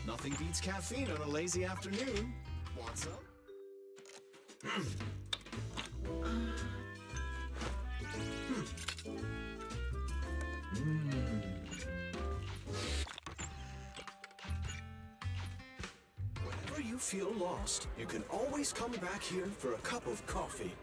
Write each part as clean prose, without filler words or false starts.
Nothing beats caffeine on a lazy afternoon. Want some? Whenever you feel lost, you can always come back here for a cup of coffee.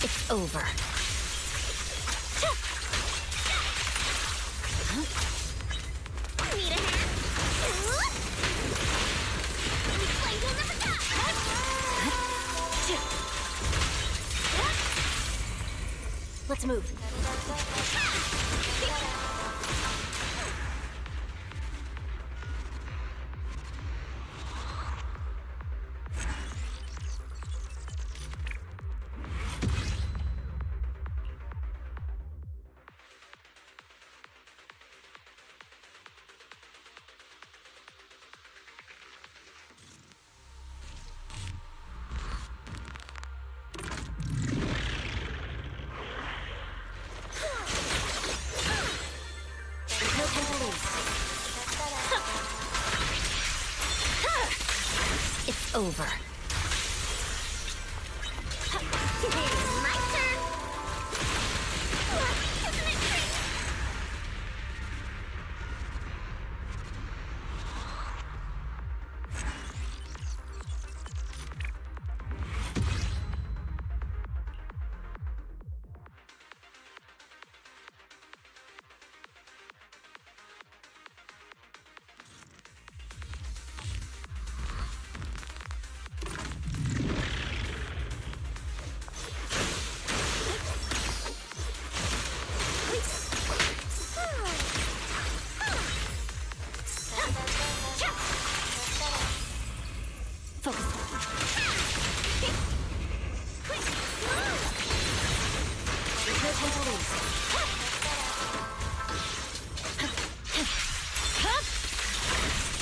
It's over. Need a hand? Flame will never die! Let's move. It's over. My turn.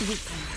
Isn't it great?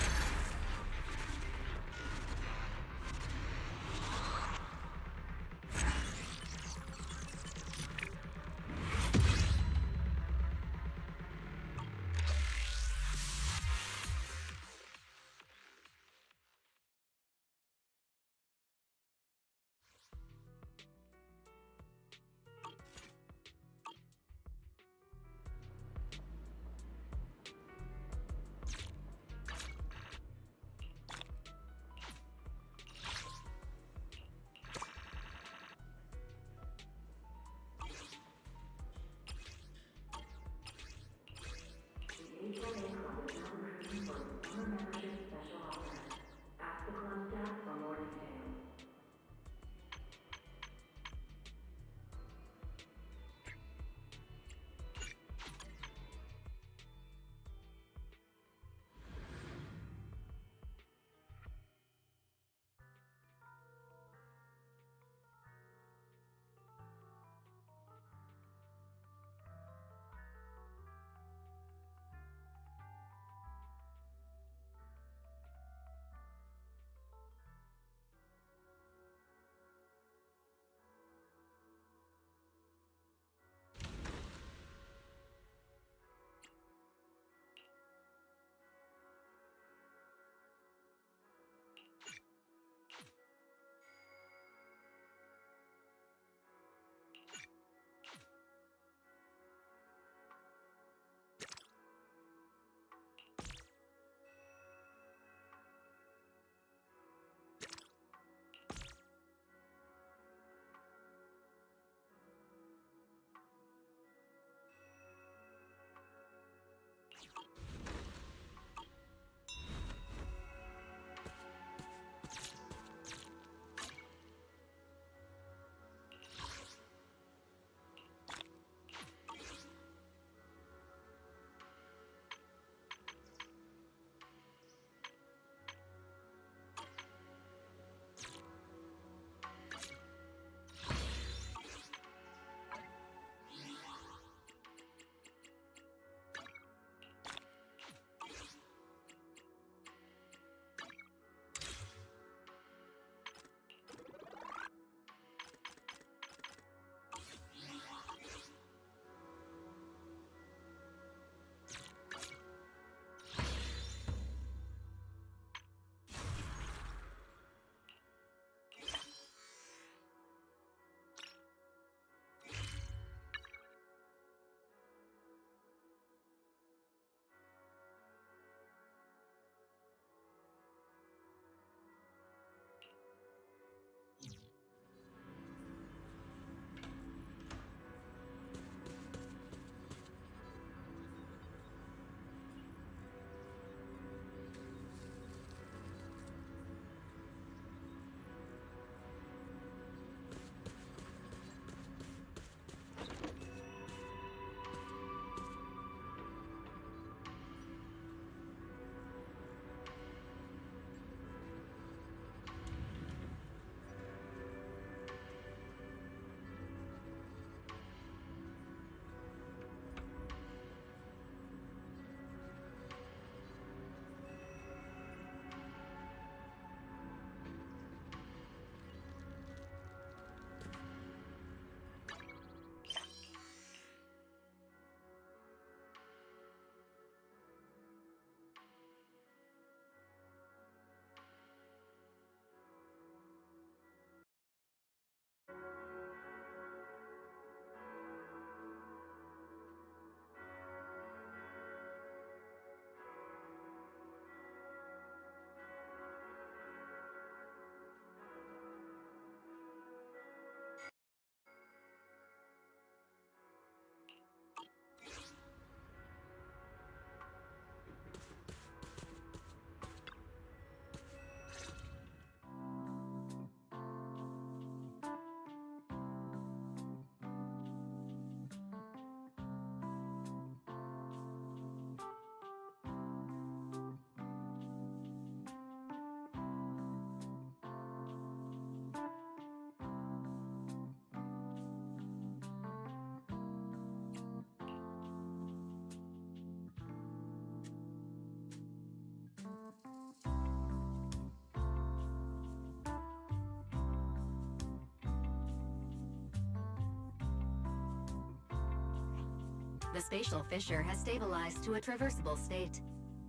The spatial fissure has stabilized to a traversable state.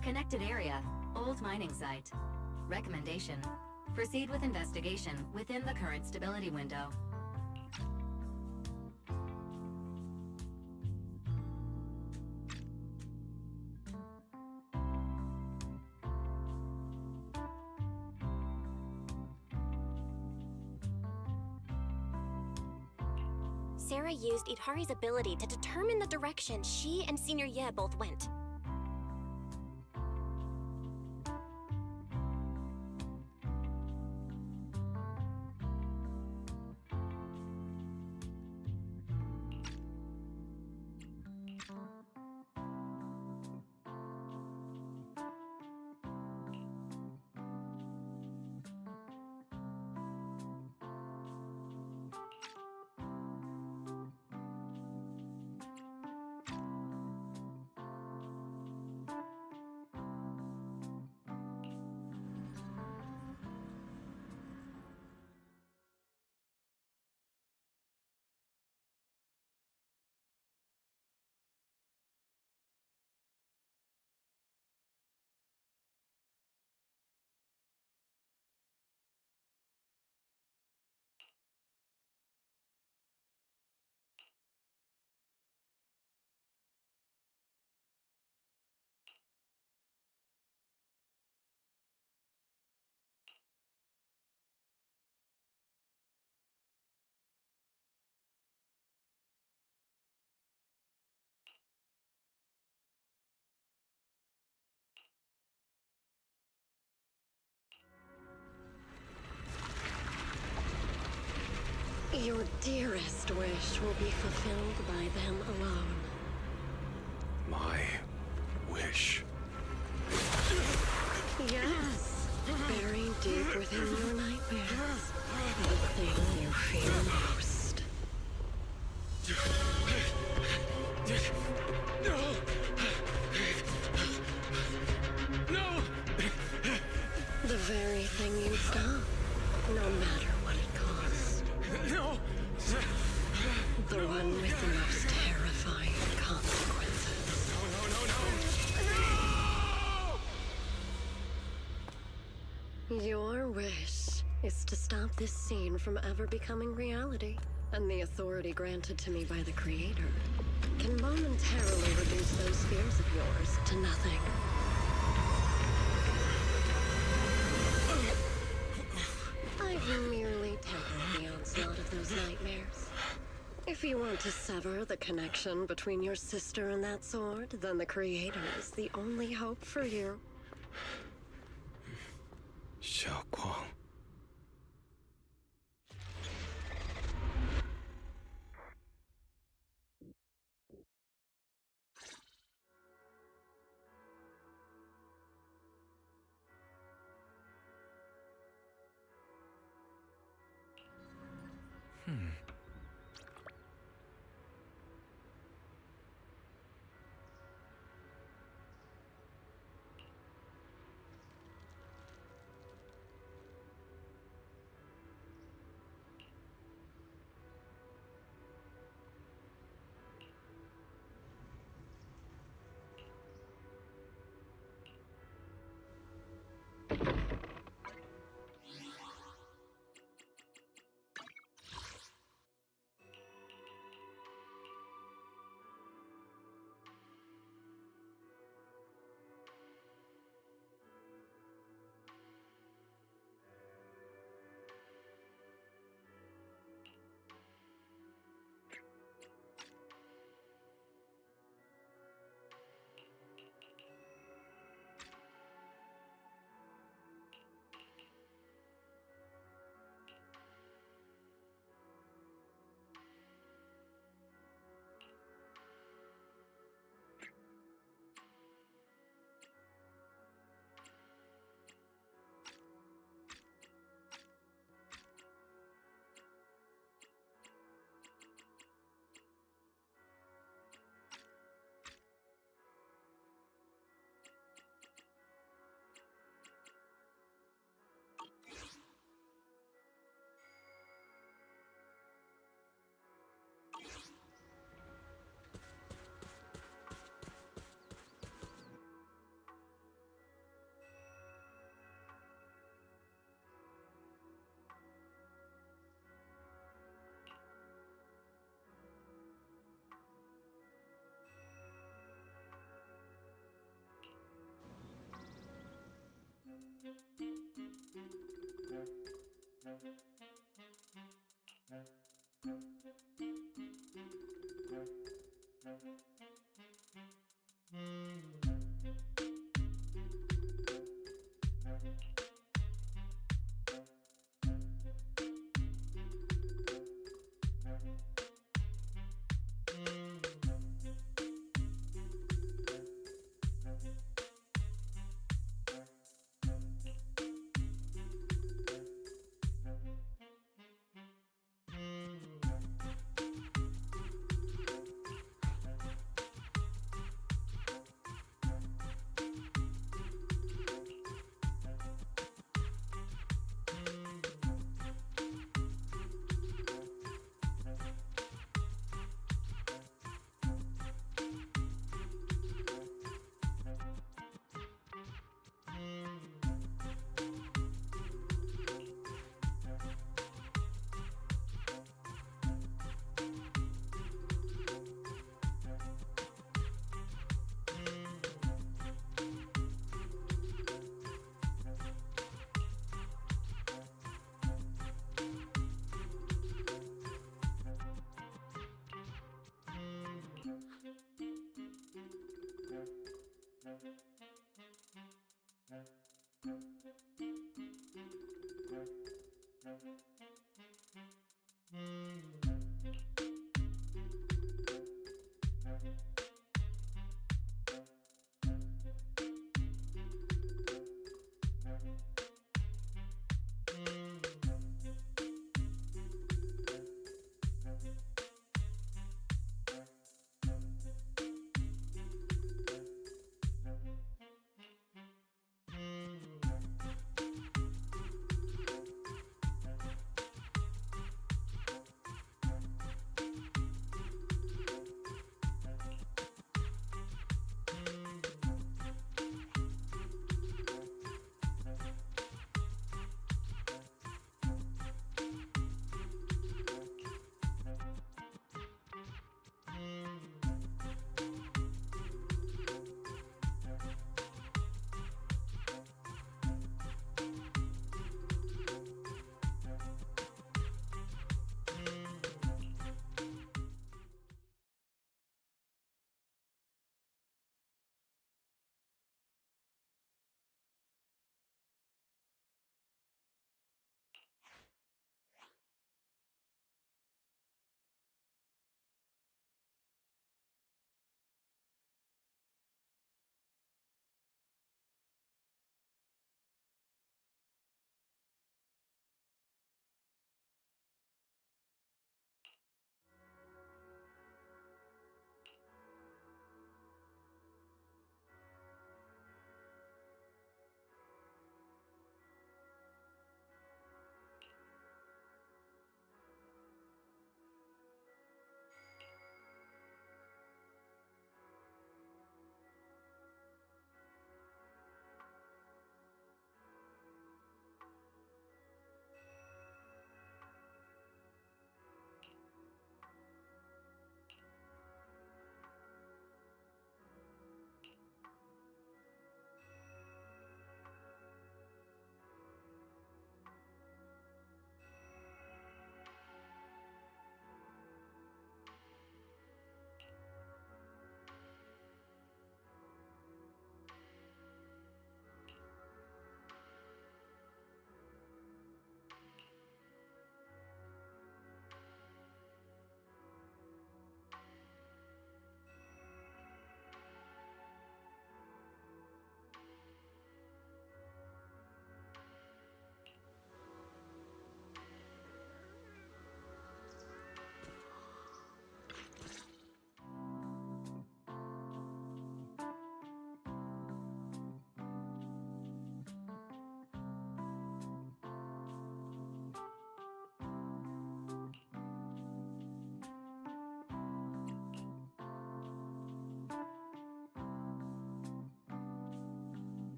Connected area, old mining site. Recommendation: proceed with investigation within the current stability window. Sarah used Idhari's ability to determine the direction she and Senior Ye both went. Your dearest wish will be fulfilled by them alone. My wish. Yes, buried deep within your nightmares. The thing you fear most. No! The very thing you stop, no matter what it costs. No! The one with the most terrifying consequences. No! Your wish is to stop this scene from ever becoming reality, and the authority granted to me by the Creator can momentarily reduce those fears of yours to nothing. I've merely tempered the onslaught of those nightmares. If you want to sever the connection between your sister and that sword, then the Creator is the only hope for you. Xiaoguang.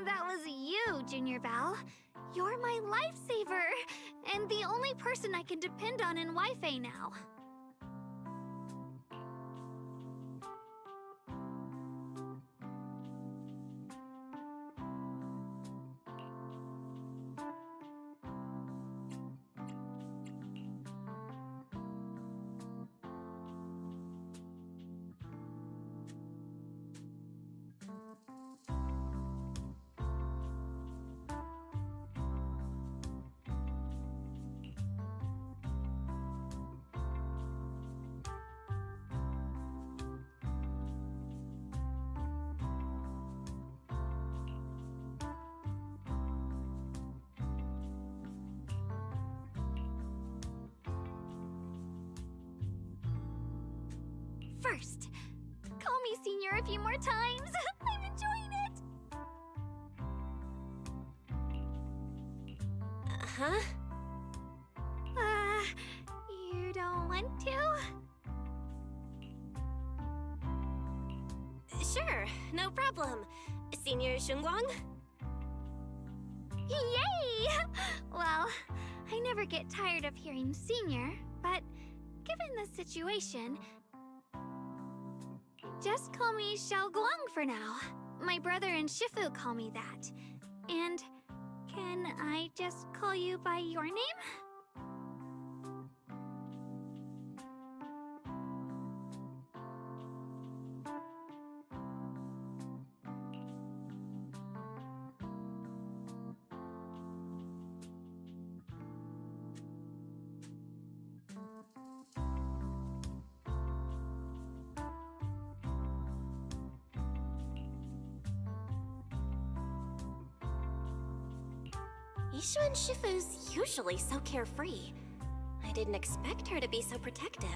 That was you, Junior Val. You're my lifesaver, and the only person I can depend on in Wi-Fi now. First, call me Senior a few more times. I'm enjoying it. Huh? You don't want to? Sure, no problem. Senior Shunguang? Yay! Well, I never get tired of hearing Senior, but given the situation, just call me Xiaoguang for now. My brother and Shifu call me that. And can I just call you by your name? Yishu and Shifu's usually so carefree. I didn't expect her to be so protective.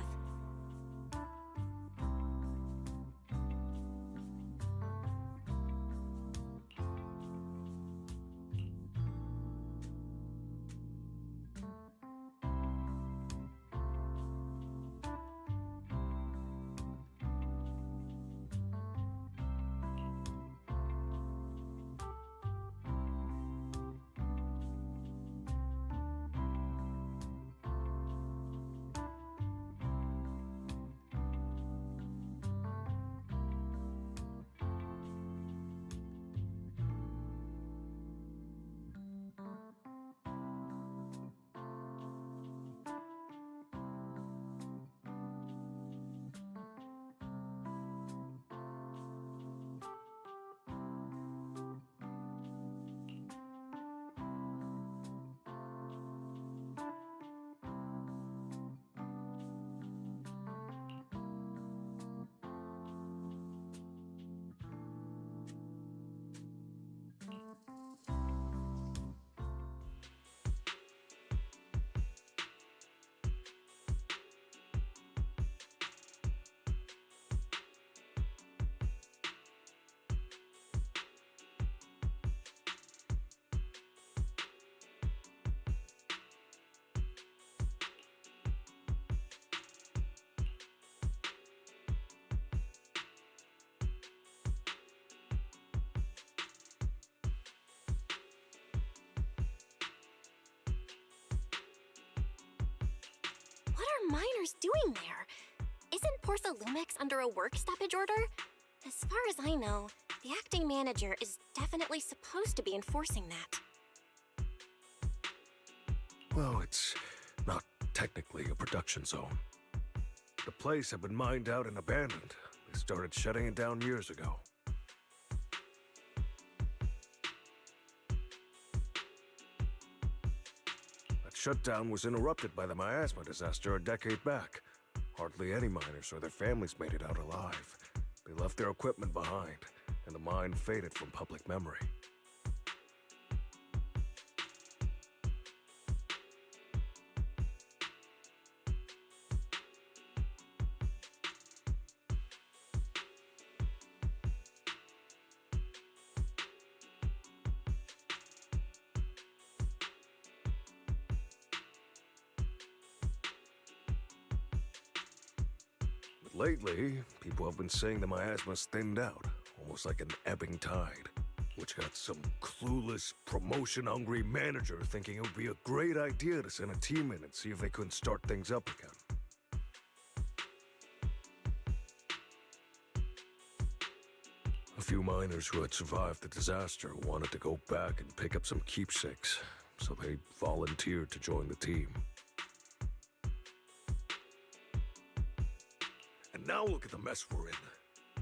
What are miners doing there? Isn't Porthalumix under a work stoppage order? As far as I know, the acting manager is definitely supposed to be enforcing that. Well, it's not technically a production zone. The place had been mined out and abandoned. They started shutting it down years ago. That shutdown was interrupted by the miasma disaster a decade back. Hardly any miners or their families made it out alive. They left their equipment behind, and the mine faded from public memory. Lately, people have been saying the miasma's thinned out, almost like an ebbing tide. which got some clueless, promotion-hungry manager thinking it would be a great idea to send a team in and see if they couldn't start things up again. A few miners who had survived the disaster wanted to go back and pick up some keepsakes, so they volunteered to join the team. And now look at the mess we're in.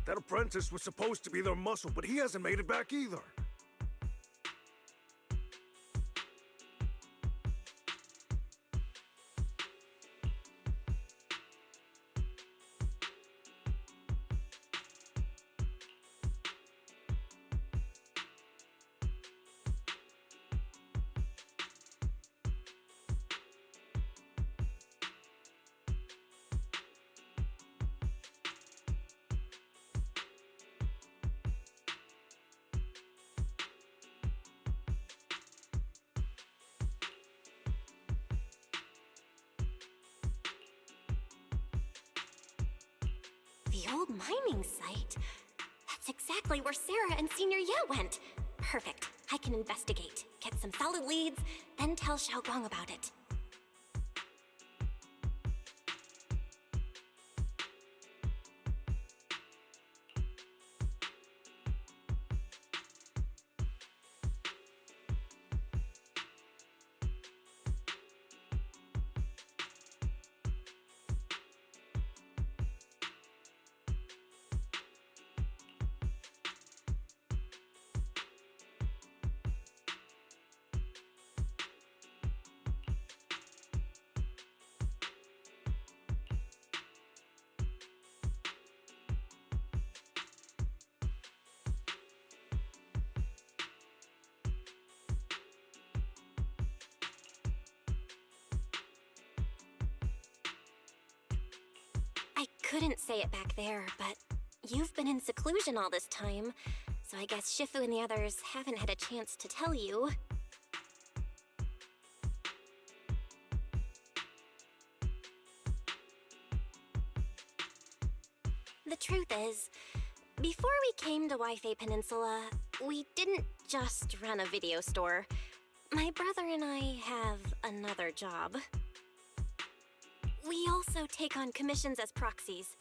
That apprentice was supposed to be their muscle, but he hasn't made it back either. The old mining site? That's exactly where Sarah and Senior Ye went. Perfect. I can investigate, get some solid leads, then tell Xiaoguang about it. I couldn't say it back there, but you've been in seclusion all this time, so I guess Shifu and the others haven't had a chance to tell you. The truth is, before we came to Waifei Peninsula, we didn't just run a video store. My brother and I have another job. We also take on commissions as proxies.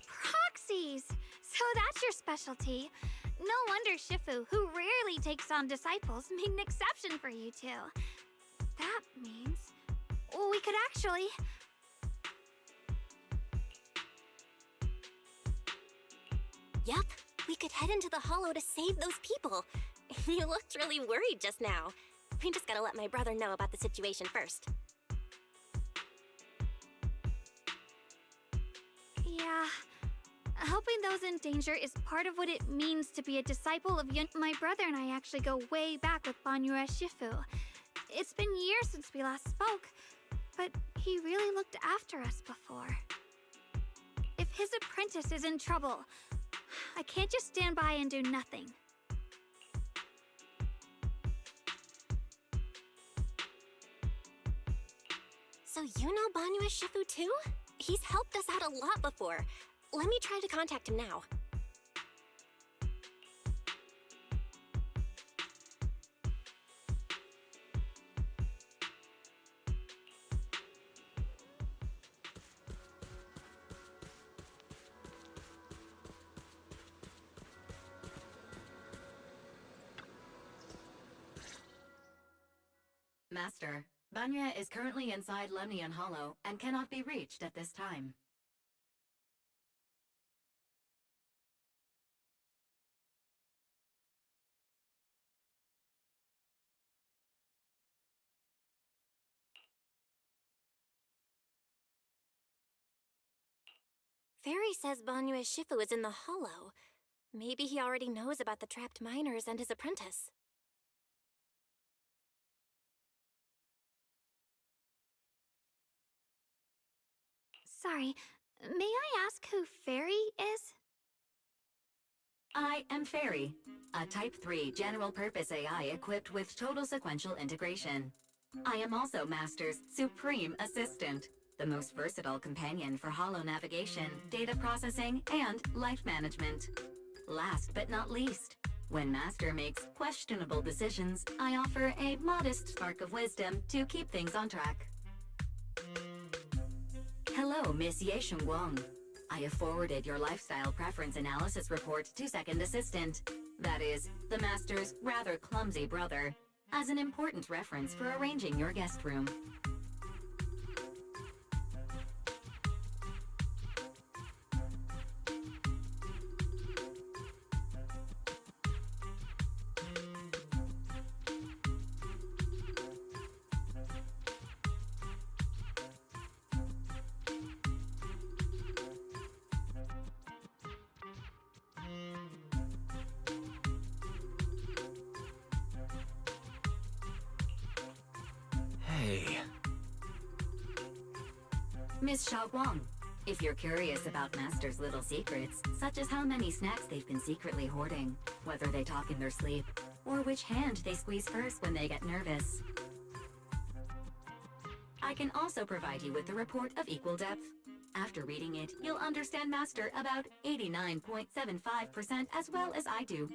Proxies! So that's your specialty. No wonder Shifu, who rarely takes on disciples, made an exception for you two. That means we could actually... Yup, we could head into the hollow to save those people. You looked really worried just now. We just gotta let my brother know about the situation first. Yeah, helping those in danger is part of what it means to be a disciple of Yun. My brother and I actually go way back with Banyue Shifu. It's been years since we last spoke, but he really looked after us before. If his apprentice is in trouble, I can't just stand by and do nothing. So you know Banyue Shifu too? He's helped us out a lot before. Let me try to contact him now. Master, Banyue is currently inside Lemnian Hollow and cannot be reached at this time. Fairy says Banyue Shifu is in the hollow. Maybe he already knows about the trapped miners and his apprentice. Sorry, may I ask who Fairy is? I am Fairy, a Type 3 general-purpose AI equipped with total sequential integration. I am also Master's supreme assistant, the most versatile companion for holo navigation, data processing, and life management. Last but not least, When Master makes questionable decisions, I offer a modest spark of wisdom to keep things on track. Hello, Miss Yeshun Guang. I have forwarded your lifestyle preference analysis report to Second Assistant, that is, the Master's rather clumsy brother, as an important reference for arranging your guest room. Hey. Miss Xiaoguang, if you're curious about Master's little secrets, such as how many snacks they've been secretly hoarding, whether they talk in their sleep, or which hand they squeeze first when they get nervous, I can also provide you with a report of equal depth. After reading it, you'll understand Master about 89.75% as well as I do.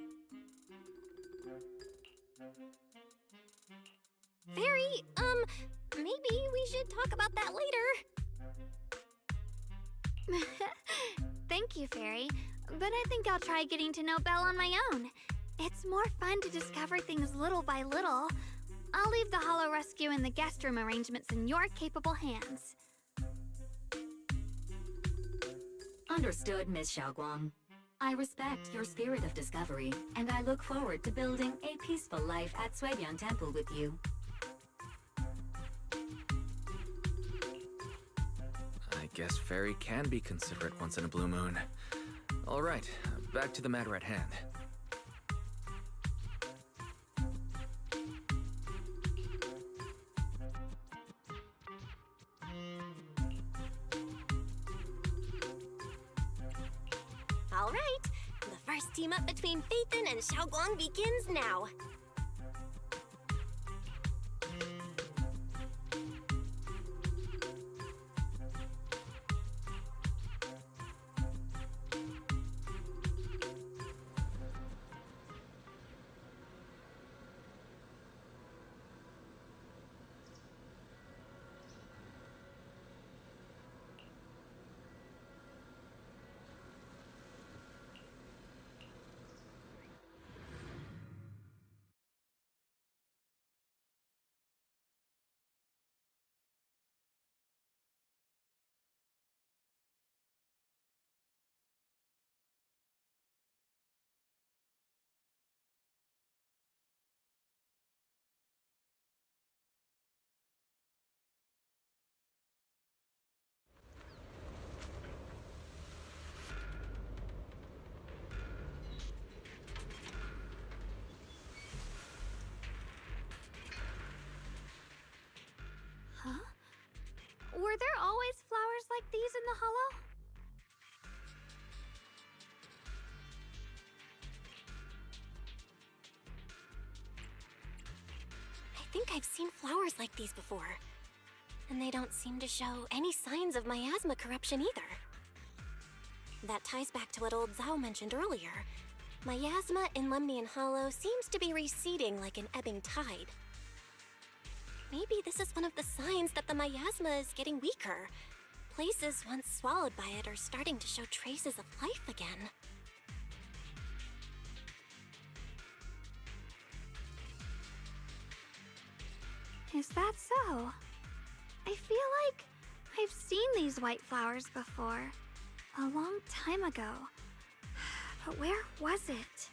Fairy, maybe we should talk about that later. Thank you, Fairy. But I think I'll try getting to know Belle on my own. It's more fun to discover things little by little. I'll leave the Hollow Rescue and the guest room arrangements in your capable hands. Understood, Miss Xiaoguang. I respect your spirit of discovery, and I look forward to building a peaceful life at Suibian Temple with you. I guess Fairy can be considerate once in a blue moon. All right, back to the matter at hand. All right, the first team up between Phaethon and Xiaoguang begins now. Were there always flowers like these in the Hollow? I think I've seen flowers like these before. And they don't seem to show any signs of miasma corruption either. That ties back to what old Zhao mentioned earlier. Miasma in Lemnian Hollow seems to be receding like an ebbing tide. Maybe this is one of the signs that the miasma is getting weaker. Places once swallowed by it are starting to show traces of life again. Is that so? I feel like I've seen these white flowers before. A long time ago. But where was it?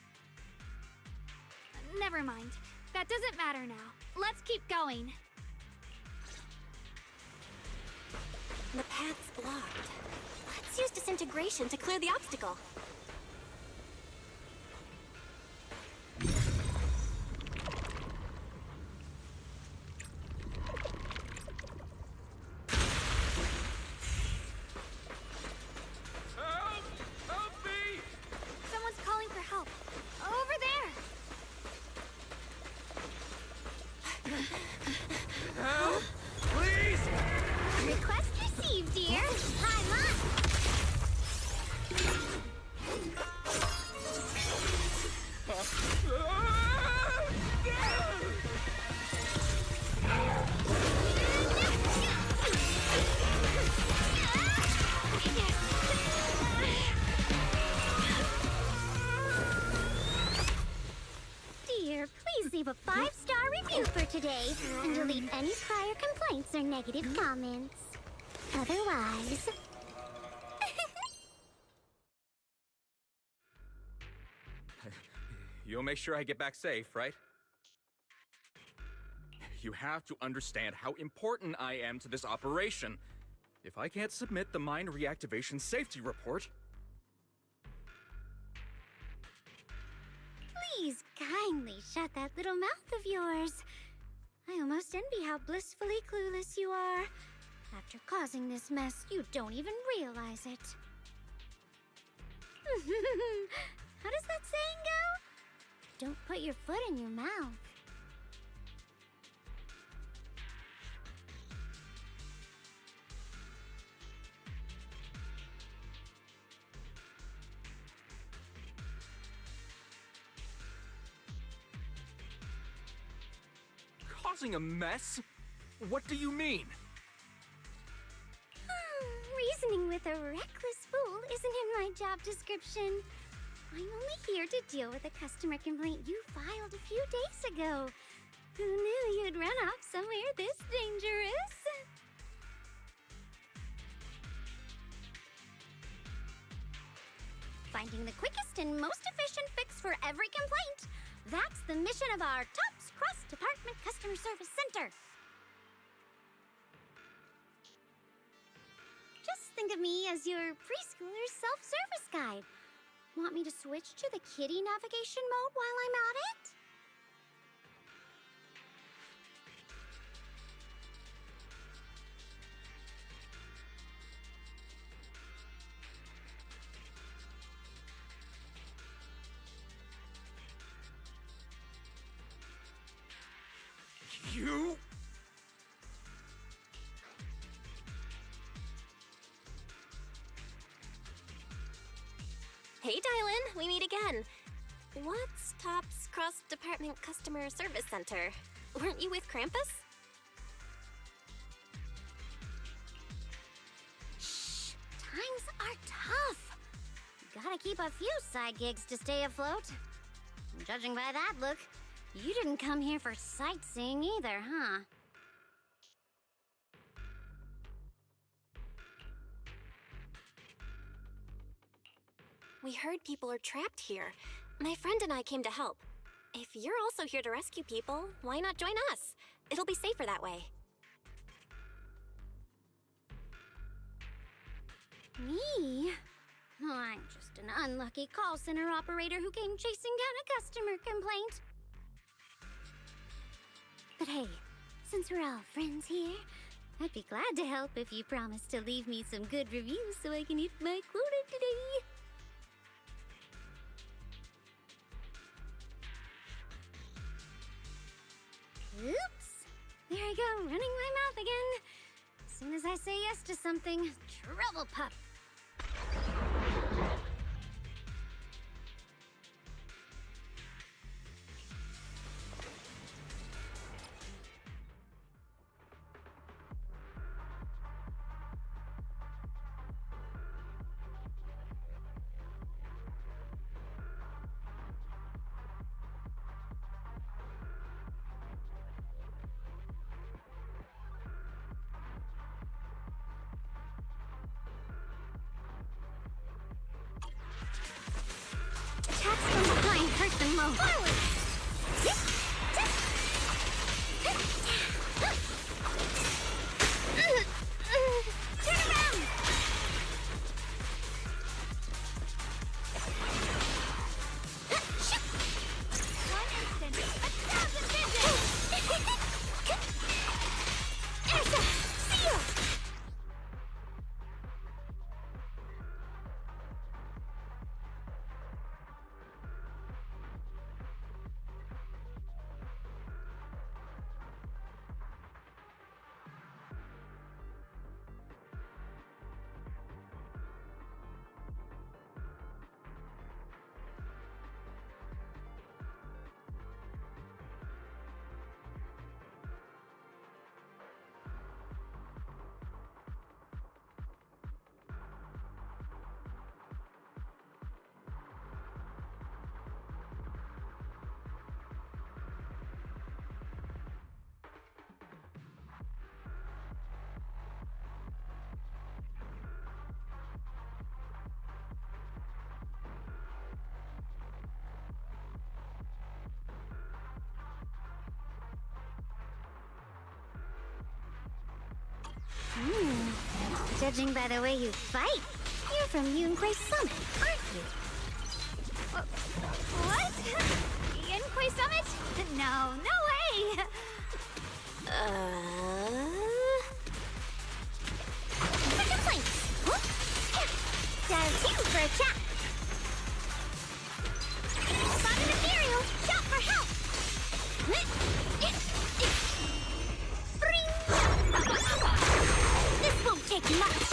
Never mind. That doesn't matter now. Let's keep going. The path's blocked. Let's use disintegration to clear the obstacle. Help me! Someone's calling for help. Over there! Help! Please! Request received, dear. Climb up! today and delete any prior complaints or negative comments. Otherwise... You'll make sure I get back safe, right? You have to understand how important I am to this operation. If I can't submit the mine reactivation safety report... Please kindly shut that little mouth of yours. I almost envy how blissfully clueless you are. After causing this mess, you don't even realize it. How does that saying go? Don't put your foot in your mouth. Causing a mess? What do you mean? Reasoning with a reckless fool isn't in my job description. I'm only here to deal with a customer complaint you filed a few days ago. Who knew you'd run off somewhere this dangerous? Finding the quickest and most efficient fix for every complaint. That's the mission of our TOPS Cross-Department Customer Service Center. Just think of me as your preschooler's self-service guide. Want me to switch to the kiddie navigation mode while I'm at it? You? Hey, Dylan, we meet again. What's TOPS Cross-Department Customer Service Center? Weren't you with Krampus? Shh, times are tough. Gotta keep a few side gigs to stay afloat. Judging by that look, you didn't come here for sightseeing either, huh? We heard people are trapped here. My friend and I came to help. If you're also here to rescue people, why not join us? It'll be safer that way. Me? Oh, I'm just an unlucky call center operator who came chasing down a customer complaint. But hey, since we're all friends here, I'd be glad to help if you promise to leave me some good reviews so I can hit my quota today. Oops! There I go, running my mouth again. As soon as I say yes to something, trouble pup. Attacks from behind hurt the most. Forward! Turn around! One instant, 1,000 visions! Ersa! Seal! Judging by the way you fight, you're from Yunquay Summit, aren't you? What? Yunquay Summit? No, no way! For complaints! Does you for a chat! Spot an ethereal! Shout for help! This won't take much!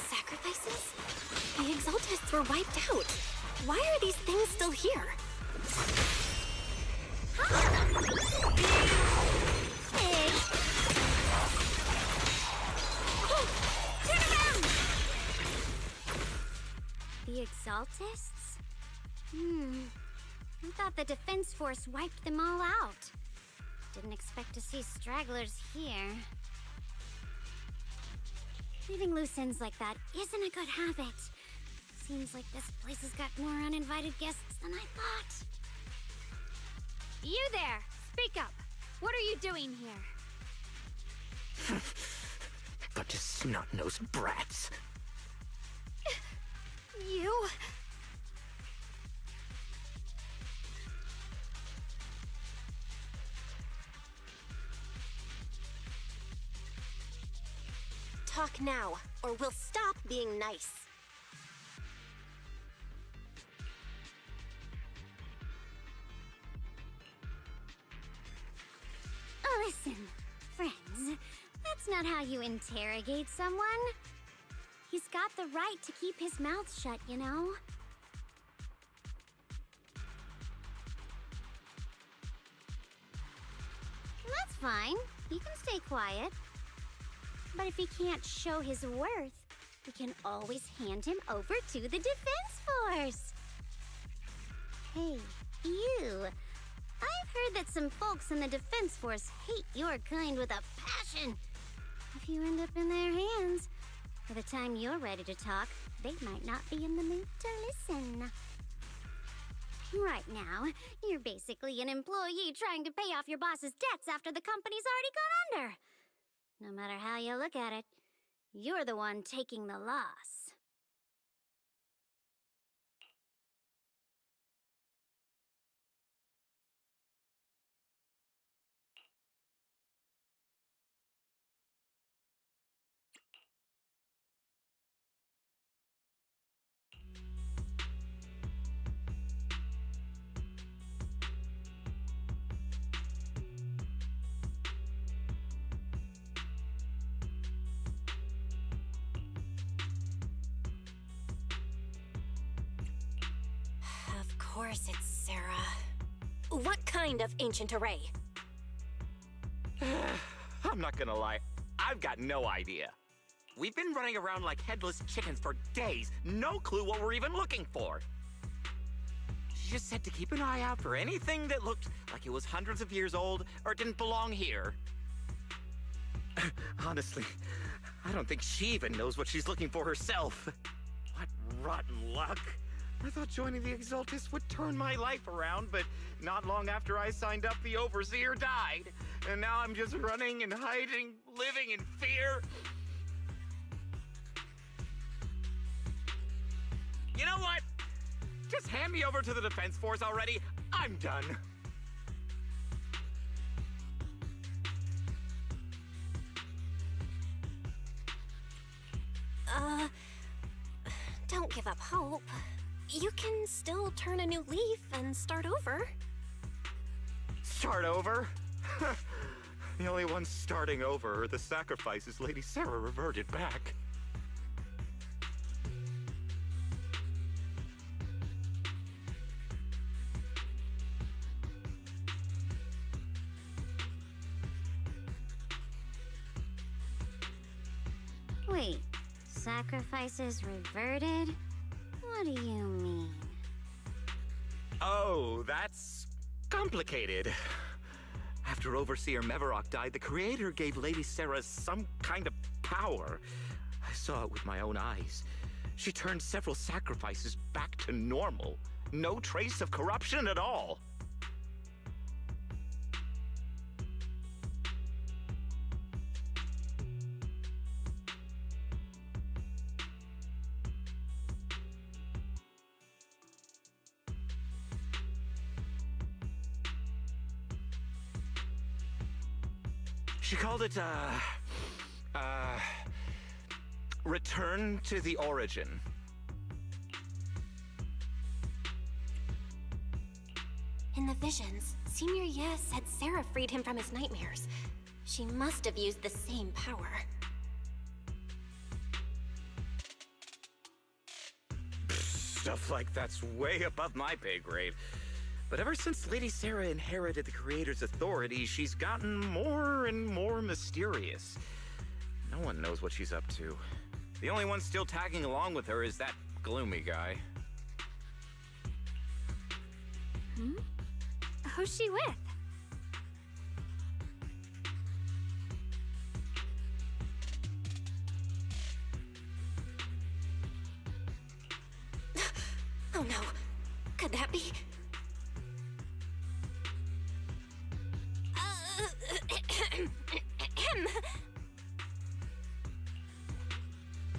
Sacrifices? The Exaltists were wiped out. Why are these things still here? Hey! Turn around! The Exaltists? I thought the Defense Force wiped them all out. Didn't expect to see stragglers here. Leaving loose ends like that isn't a good habit. Seems like this place has got more uninvited guests than I thought. You there! Speak up! What are you doing here? Bunch of snot-nosed brats. You... Talk now, or we'll stop being nice. Listen, friends, that's not how you interrogate someone. He's got the right to keep his mouth shut, you know? That's fine. He can stay quiet. But if he can't show his worth, we can always hand him over to the Defense Force. Hey, you. I've heard that some folks in the Defense Force hate your kind with a passion. If you end up in their hands, by the time you're ready to talk, they might not be in the mood to listen. Right now, you're basically an employee trying to pay off your boss's debts after the company's already gone under. No matter how you look at it, you're the one taking the loss. Of course it's Sarah. What kind of ancient array? I'm not gonna lie, I've got no idea. We've been running around like headless chickens for days, no clue what we're even looking for. She just said to keep an eye out for anything that looked like it was hundreds of years old or didn't belong here. Honestly, I don't think she even knows what she's looking for herself. What rotten luck. I thought joining the Exaltus would turn my life around, but not long after I signed up, the Overseer died. And now I'm just running and hiding, living in fear. You know what? Just hand me over to the Defense Force already. I'm done. Don't give up hope. You can still turn a new leaf and start over. Start over? The only ones starting over are the sacrifices Lady Sarah reverted back. Wait, sacrifices reverted? What do you mean? Oh, that's complicated. After Overseer Mevarok died, the Creator gave Lady Sarah some kind of power. I saw it with my own eyes. She turned several sacrifices back to normal. No trace of corruption at all. She called it, return to the origin. In the visions, Senior Yes said Sarah freed him from his nightmares. She must have used the same power. Stuff like that's way above my pay grade. But ever since Lady Sarah inherited the Creator's authority, she's gotten more and more mysterious. No one knows what she's up to. The only one still tagging along with her is that gloomy guy. Who's she with? Oh no. Could that be?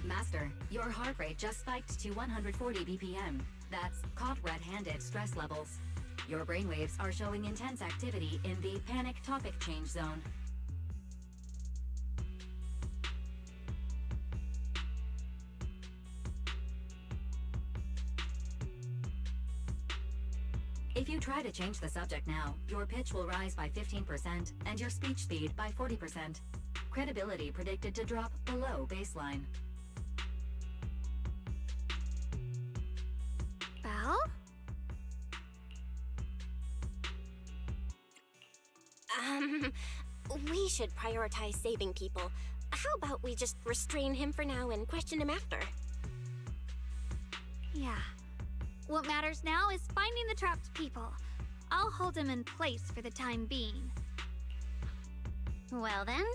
Master, your heart rate just spiked to 140 BPM. That's caught red-handed stress levels. Your brainwaves are showing intense activity in the panic topic change zone. If you try to change the subject now, your pitch will rise by 15% and your speech speed by 40%. Credibility predicted to drop below baseline. Belle? We should prioritize saving people. How about we just restrain him for now and question him after? Yeah. What matters now is finding the trapped people. I'll hold him in place for the time being. Well then,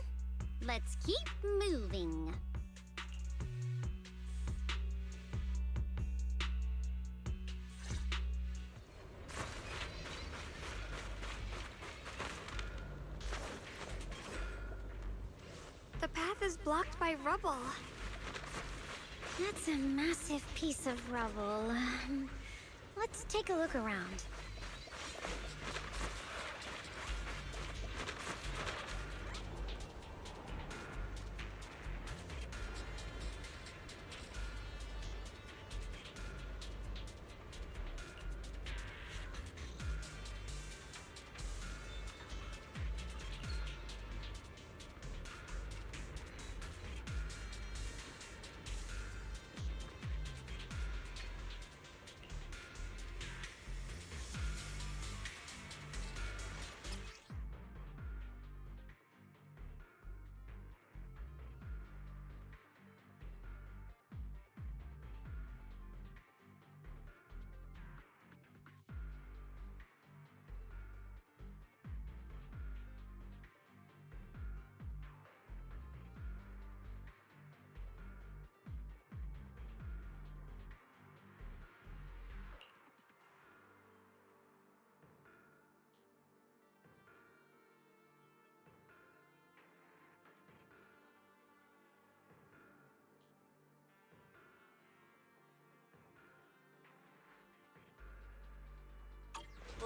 let's keep moving. The path is blocked by rubble. That's a massive piece of rubble. Let's take a look around.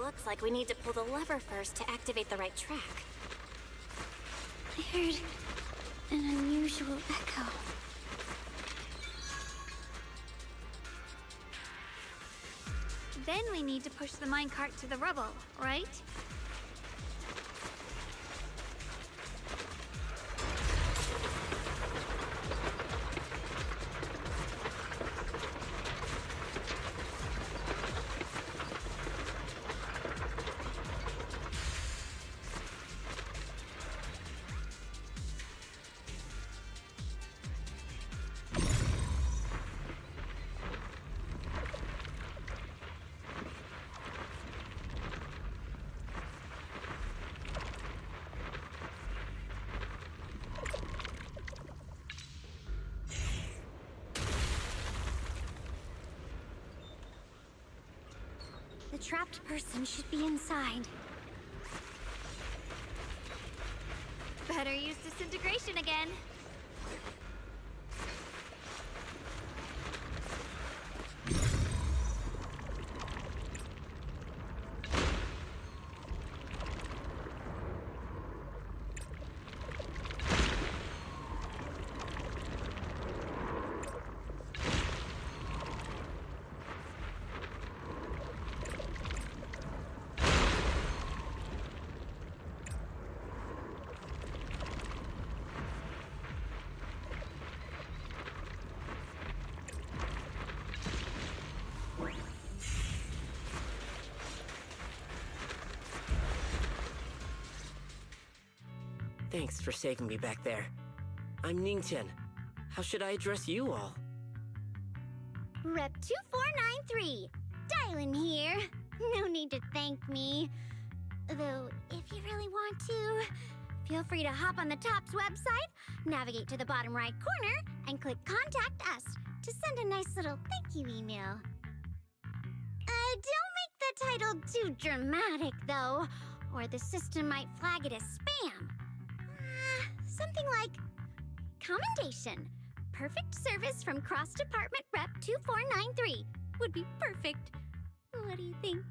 Looks like we need to pull the lever first to activate the right track. I heard an unusual echo. Then we need to push the minecart to the rubble, right? The trapped person should be inside. Better use disintegration again. Thanks for saving me back there. I'm Ningtian. How should I address you all? Rep 2493. Dylan here. No need to thank me. Though, if you really want to, feel free to hop on the TOPS website, navigate to the bottom right corner, and click Contact Us to send a nice little thank you email. Don't make the title too dramatic, though, or the system might flag it as spam. Something like, commendation. Perfect service from cross-department rep 2493 would be perfect. What do you think?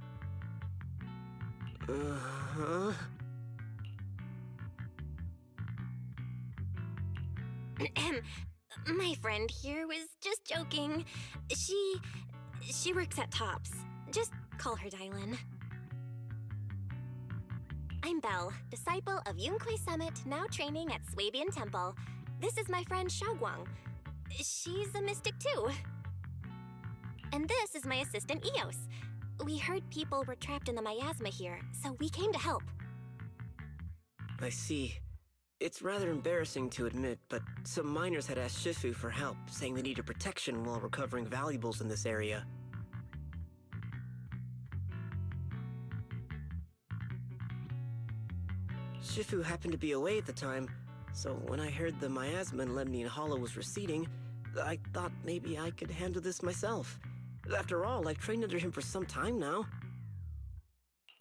My friend here was just joking. She works at TOPS. Just call her Dylan. I'm Belle, disciple of Yunque Summit, now training at Swabian Temple. This is my friend Xiaoguang. She's a mystic too. And this is my assistant Eos. We heard people were trapped in the miasma here, so we came to help. I see. It's rather embarrassing to admit, but some miners had asked Shifu for help, saying they needed protection while recovering valuables in this area. Shifu happened to be away at the time, so when I heard the miasma in Lemnian Hollow was receding, I thought maybe I could handle this myself. After all, I've trained under him for some time now.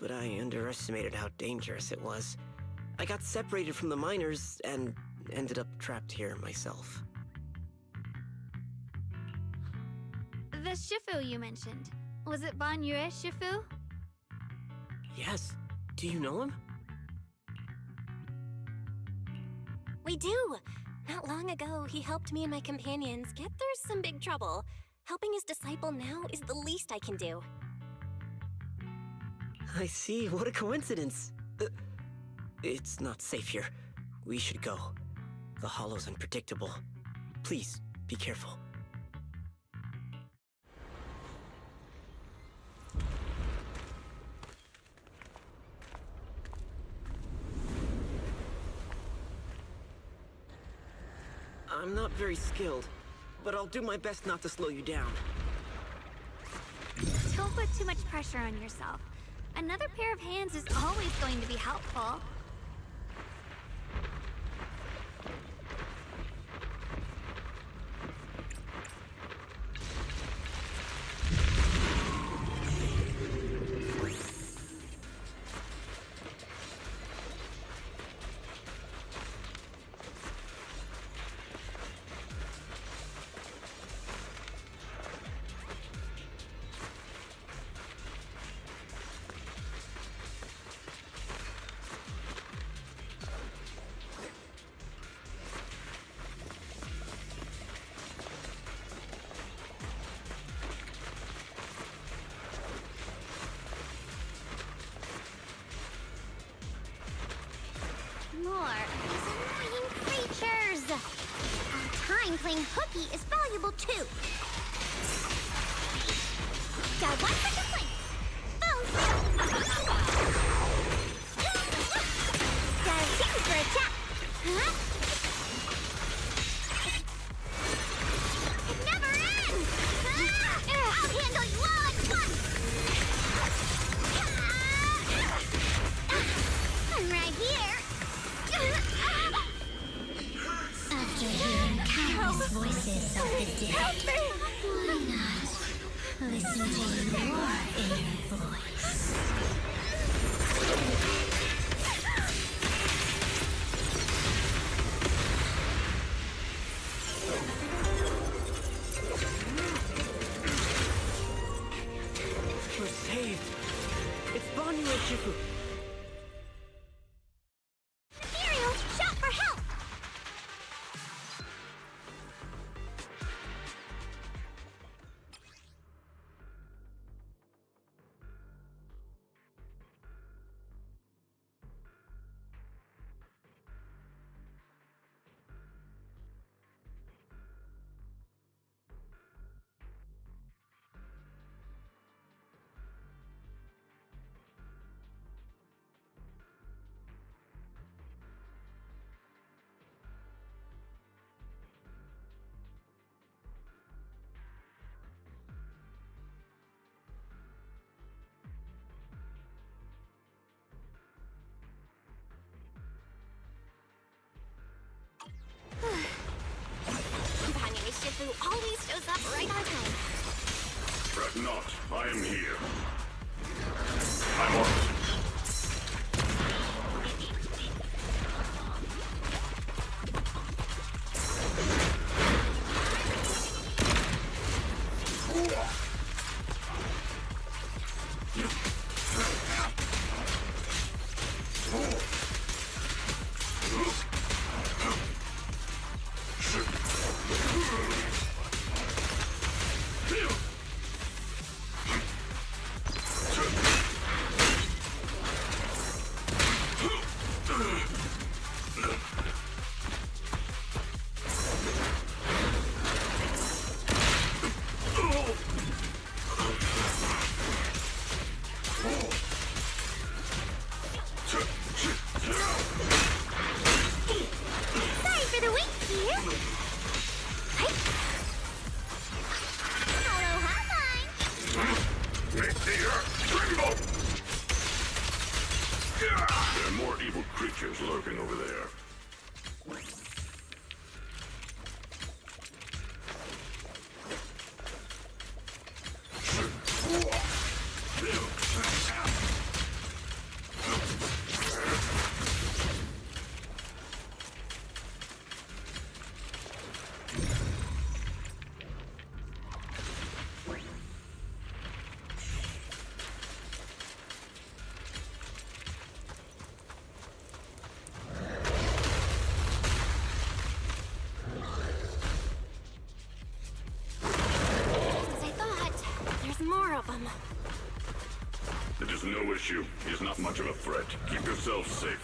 But I underestimated how dangerous it was. I got separated from the miners and ended up trapped here myself. The Shifu you mentioned, was it Banyue Shifu? Yes. Do you know him? We do! Not long ago, he helped me and my companions get through some big trouble. Helping his disciple now is the least I can do. I see. What a coincidence. It's not safe here. We should go. The hollow's unpredictable. Please, be careful. I'm not very skilled, but I'll do my best not to slow you down. Don't put too much pressure on yourself. Another pair of hands is always going to be helpful. More of these annoying creatures! Our time playing hooky is valuable too! Got 1 second place! Boom! Got a chance for a chat! Huh? It never ends! I'll handle you all at once! I'm right here! After hearing countless voices of the dead, why not listen to your inner voice? We're saved. It's Banyue Shifu. Ethereal, shout for help! Banyue Shifu always shows up right on time. Fret not, I am here. I'm on it. There are more evil creatures lurking over there. It is no issue. He is not much of a threat. Keep yourself safe.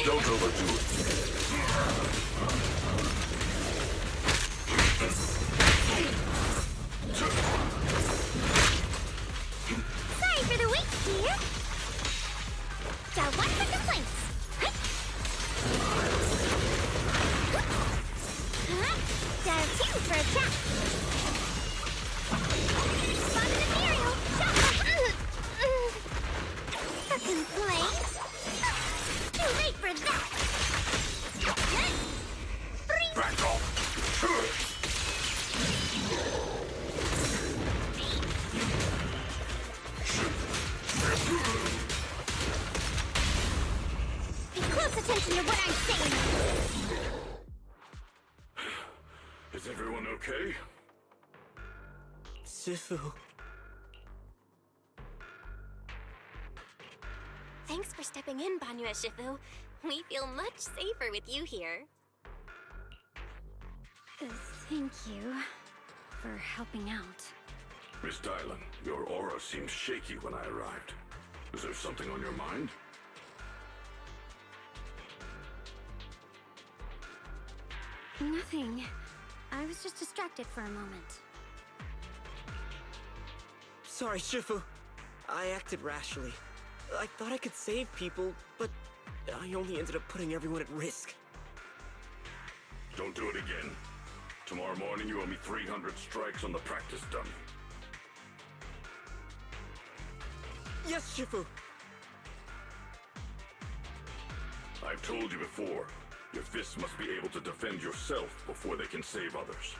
Don't overdo it. Sorry for the wait, dear. Got one for complaints. Got two for attack. Spotted Ethereal. For complaints. Too late for that. Back off. Pay close attention to what I'm saying. Is everyone okay? Shifu. Thanks for stepping in, Banyue Shifu. We feel much safer with you here. Thank you for helping out. Miss Dylan, your aura seemed shaky when I arrived. Is there something on your mind? Nothing. I was just distracted for a moment. Sorry, Shifu. I acted rashly. I thought I could save people, but I only ended up putting everyone at risk. Don't do it again. Tomorrow morning you owe me 300 strikes on the practice dummy. Yes, Shifu! I've told you before, your fists must be able to defend yourself before they can save others.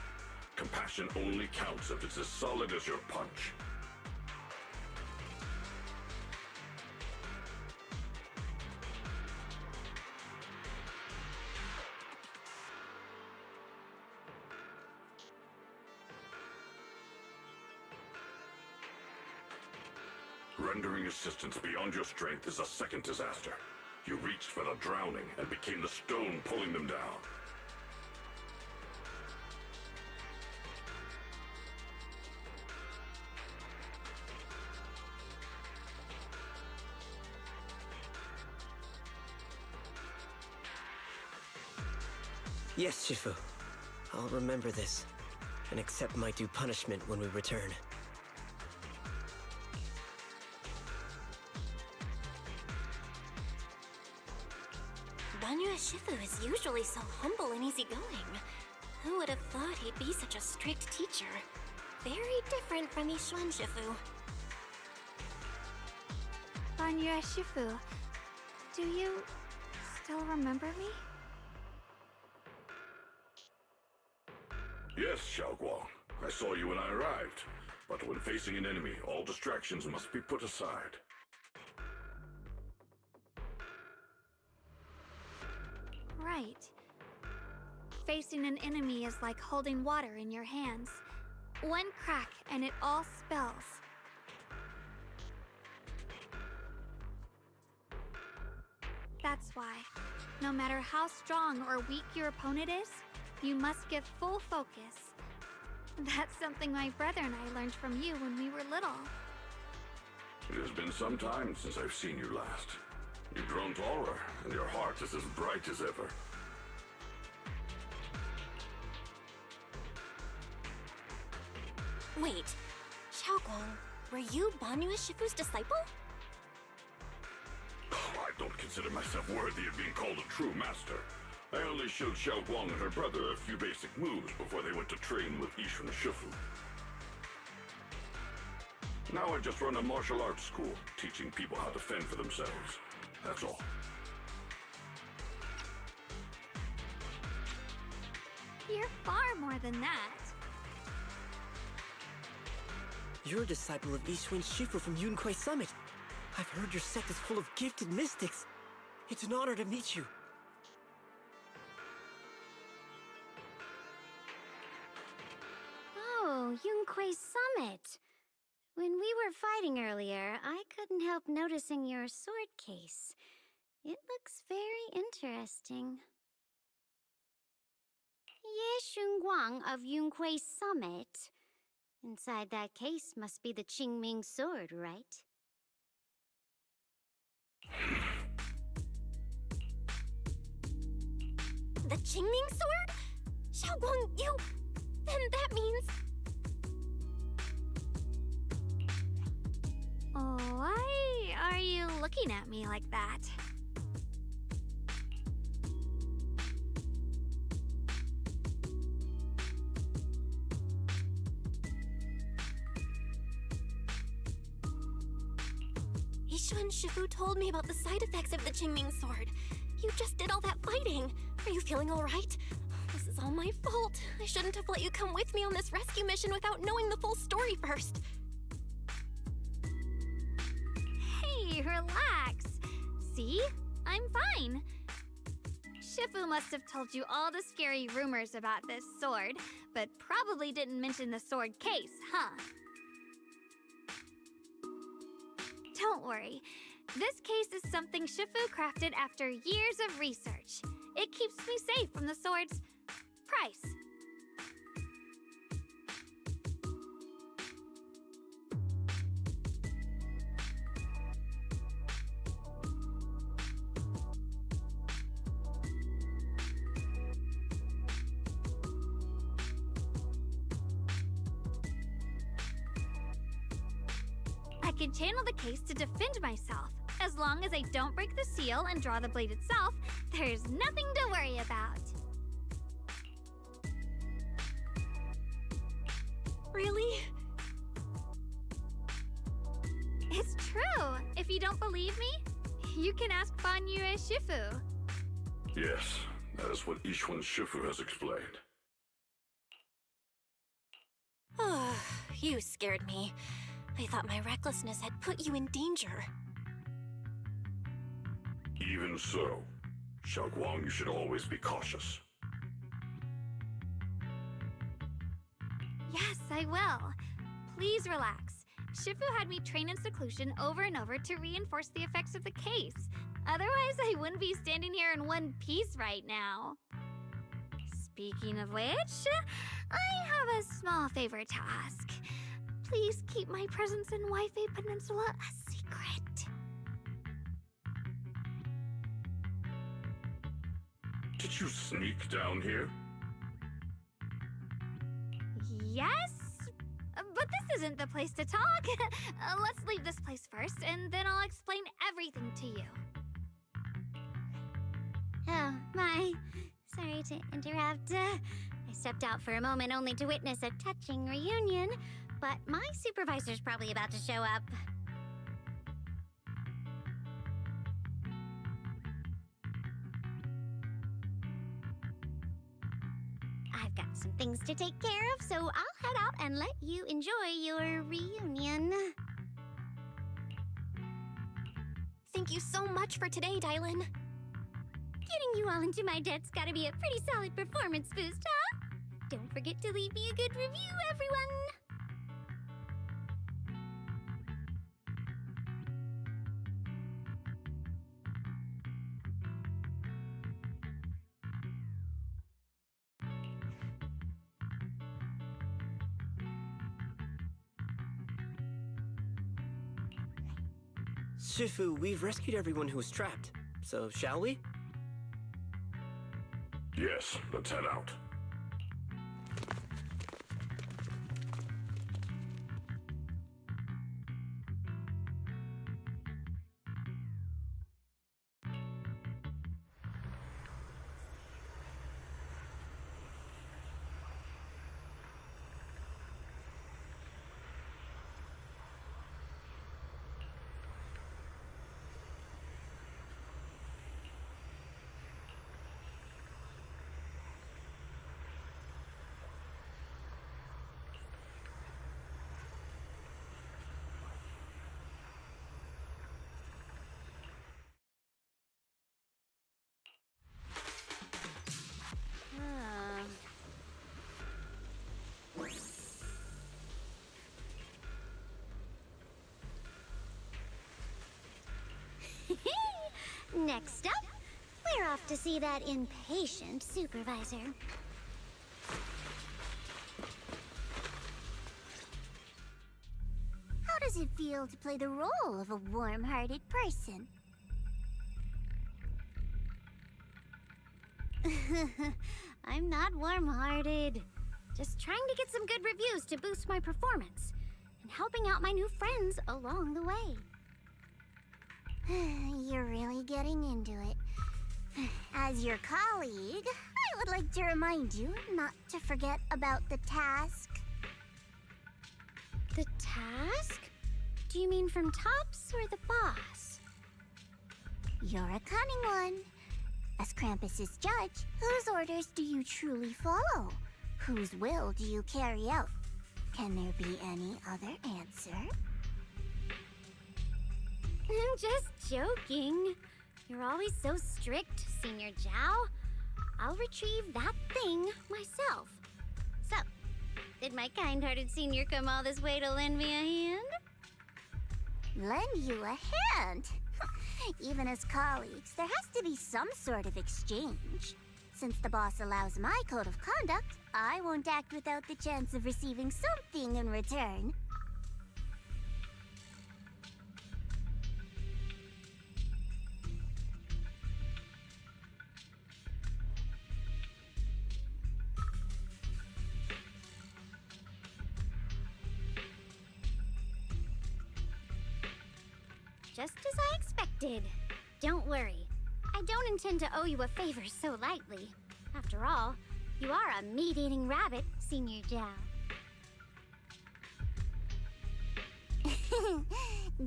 Compassion only counts if it's as solid as your punch. Rendering assistance beyond your strength is a second disaster. You reached for the drowning and became the stone pulling them down. Yes, Shifu. I'll remember this, and accept my due punishment when we return. Banyue Shifu is usually so humble and easygoing. Who would have thought he'd be such a strict teacher? Very different from Ishuan Shifu. Banyue Shifu, do you still remember me? Yes, Xiaoguang. I saw you when I arrived. But when facing an enemy, all distractions must be put aside. Right. Facing an enemy is like holding water in your hands. One crack and it all spills. That's why, no matter how strong or weak your opponent is, you must give full focus. That's something my brother and I learned from you when we were little. It has been some time since I've seen you last. You've grown taller, and your heart is as bright as ever. Wait, Xiaoguang, Were you Banyue Shifu's disciple? I don't consider myself worthy of being called a true master. I only showed Xiao Guang and her brother a few basic moves before they went to train with Yishun Shifu. Now I just run a martial arts school, teaching people how to fend for themselves. That's all. You're far more than that. You're a disciple of Yishun Shifu from Yunquai Summit. I've heard your sect is full of gifted mystics. It's an honor to meet you. Oh, Yunquai Summit. When we were fighting earlier, I couldn't help noticing your sword case. It looks very interesting. Ye Shunguang of Yunquai Summit. Inside that case must be the Qingming sword, right? The Qingming sword? Xiaoguang, you... Then that means... Why are you looking at me like that? Yishun Shifu told me about the side effects of the Qingming sword. You just did all that fighting. Are you feeling all right? This is all my fault. I shouldn't have let you come with me on this rescue mission without knowing the full story first. Hey, relax. See? I'm fine. Shifu must have told you all the scary rumors about this sword, but probably didn't mention the sword case, huh? Don't worry. This case is something Shifu crafted after years of research. It keeps me safe from the sword's price. I can channel the case to defend myself. As long as I don't break the seal and draw the blade itself, there's nothing to worry about. Really? It's true. If you don't believe me, you can ask Banyue Shifu. Yes, that is what Yishun Shifu has explained. Oh, you scared me. I thought my recklessness had put you in danger. Even so, Xiao Guang, you should always be cautious. Yes, I will. Please relax. Shifu had me train in seclusion over and over to reinforce the effects of the case. Otherwise, I wouldn't be standing here in one piece right now. Speaking of which, I have a small favor to ask. Please keep my presence in Wi-Fi Peninsula a secret. Did you sneak down here? Yes? But this isn't the place to talk. Let's leave this place first, and then I'll explain everything to you. Oh, my. Sorry to interrupt. I stepped out for a moment only to witness a touching reunion, but my supervisor's probably about to show up. I've got some things to take care of, so I'll head out and let you enjoy your reunion. Thank you so much for today, Dylan. Getting you all into my debt's gotta be a pretty solid performance boost, huh? Don't forget to leave me a good review, everyone! Shifu, we've rescued everyone who was trapped, so shall we? Yes, let's head out. Next up, we're off to see that impatient supervisor. How does it feel to play the role of a warm-hearted person? I'm not warm-hearted. Just trying to get some good reviews to boost my performance, and helping out my new friends along the way. You're really getting into it. As your colleague, I would like to remind you not to forget about the task. The task? Do you mean from Tops or the boss? You're a cunning one. As Krampus's judge, whose orders do you truly follow? Whose will do you carry out? Can there be any other answer? I'm just joking. You're always so strict, Senior Zhao. I'll retrieve that thing myself. So, did my kind-hearted senior come all this way to lend me a hand? Lend you a hand? Even as colleagues, there has to be some sort of exchange. Since the boss allows my code of conduct, I won't act without the chance of receiving something in return. Just as I expected. Don't worry. I don't intend to owe you a favor so lightly. After all, you are a meat-eating rabbit, Senior Zhao.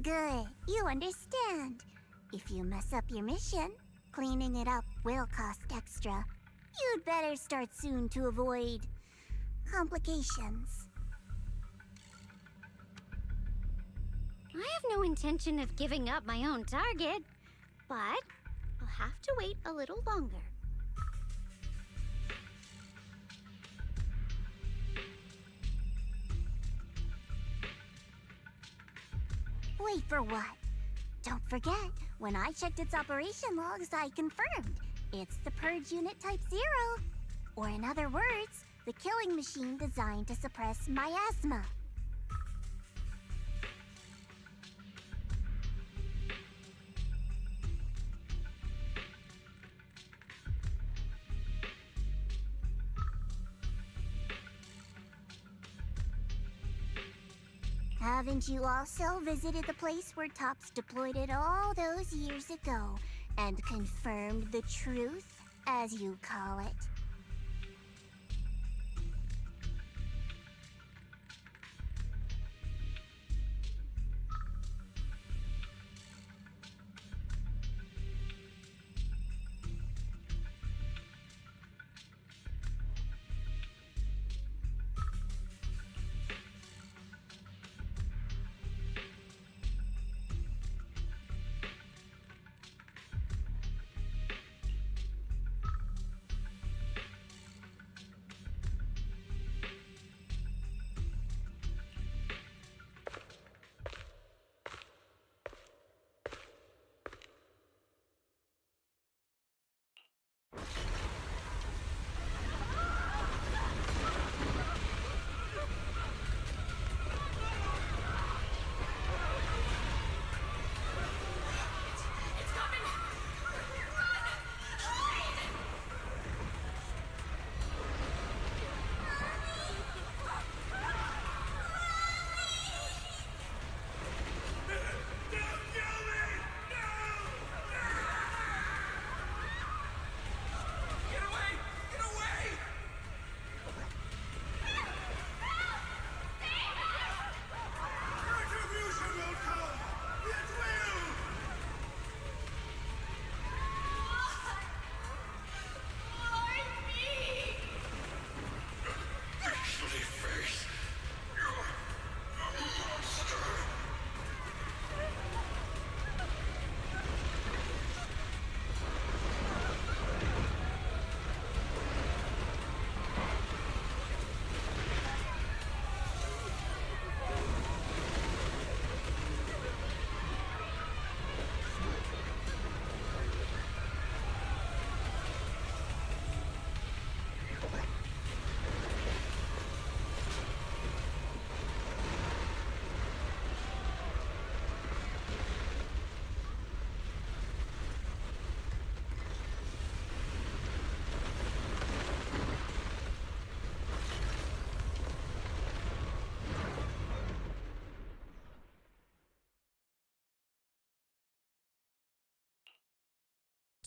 Good, you understand. If you mess up your mission, cleaning it up will cost extra. You'd better start soon to avoid complications. I have no intention of giving up my own target, but I'll have to wait a little longer. Wait for what? Don't forget, when I checked its operation logs, I confirmed. It's the Purge Unit Type 0. Or in other words, the killing machine designed to suppress miasma. Haven't you also visited the place where Tops deployed it all those years ago and confirmed the truth, as you call it?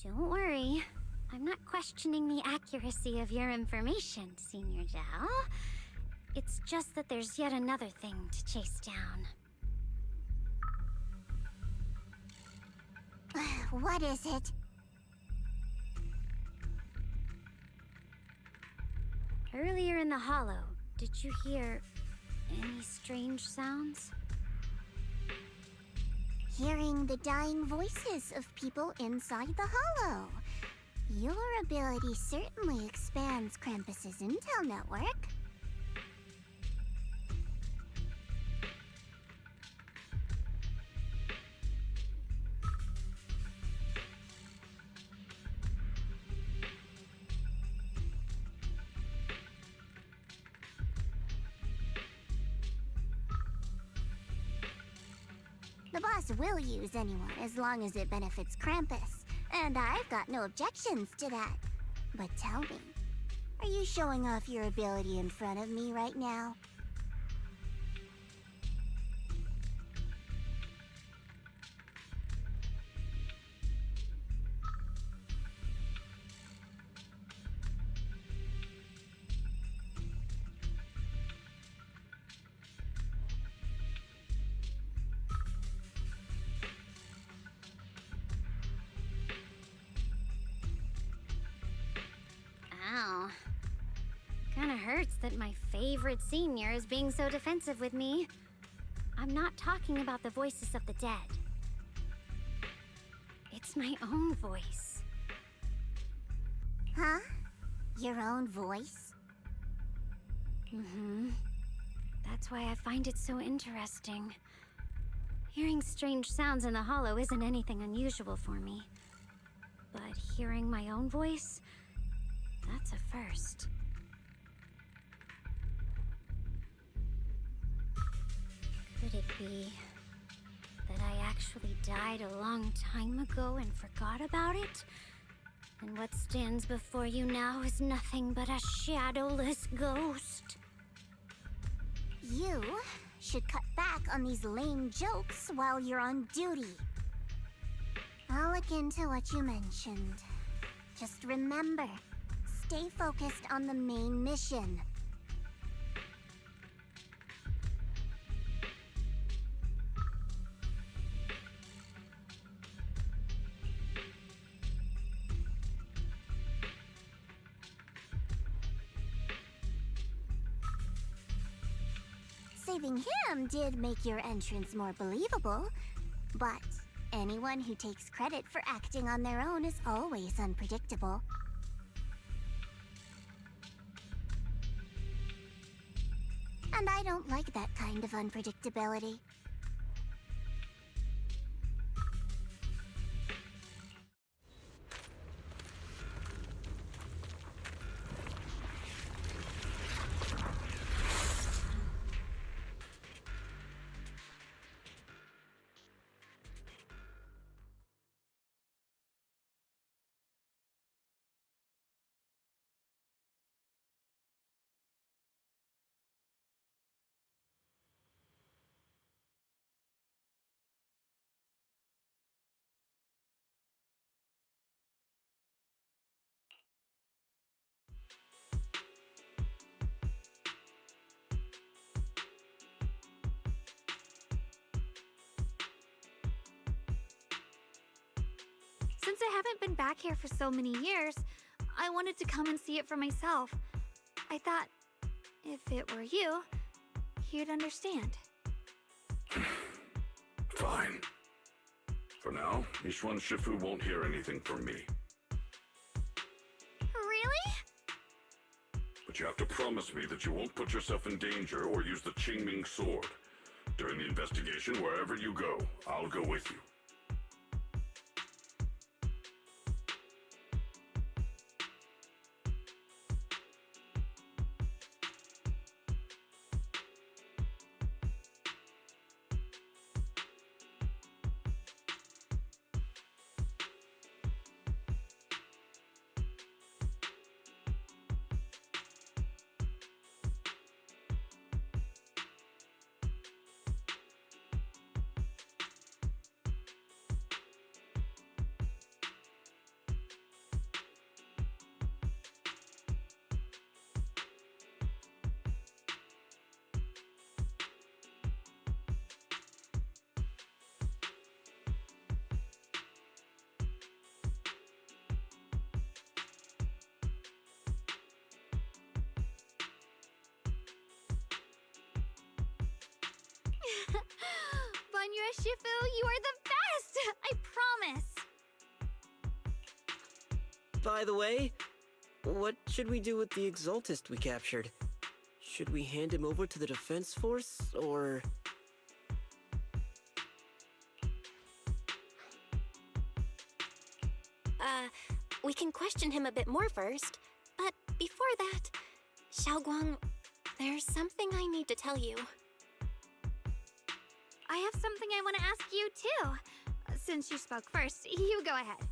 Don't worry. I'm not questioning the accuracy of your information, Senior Zhao. It's just that there's yet another thing to chase down. What is it? Earlier in the hollow, did you hear any strange sounds? Hearing the dying voices of people inside the hollow. Your ability certainly expands Krampus's intel network. The boss will use anyone as long as it benefits Krampus, and I've got no objections to that. But tell me, are you showing off your ability in front of me right now? Ow. Kinda hurts that my favorite senior is being so defensive with me. I'm not talking about the voices of the dead. It's my own voice. Huh? Your own voice? Mm-hmm. That's why I find it so interesting. Hearing strange sounds in the hollow isn't anything unusual for me. But hearing my own voice, that's a first. Could it be that I actually died a long time ago and forgot about it? And what stands before you now is nothing but a shadowless ghost? You should cut back on these lame jokes while you're on duty. I'll look into what you mentioned. Just remember, stay focused on the main mission. Saving him did make your entrance more believable, but anyone who takes credit for acting on their own is always unpredictable. And I don't like that kind of unpredictability. Since I haven't been back here for so many years, I wanted to come and see it for myself. I thought, if it were you, you'd understand. Fine. For now, Ishwan Shifu won't hear anything from me. Really? But you have to promise me that you won't put yourself in danger or use the Qingming sword. During the investigation, wherever you go, I'll go with you. Banyura Shifu, you are the best! I promise! By the way, what should we do with the Exaltist we captured? Should we hand him over to the defense force, or... We can question him a bit more first. But before that, Xiaoguang, there's something I need to tell you. I have something I want to ask you, too. Since you spoke first, you go ahead.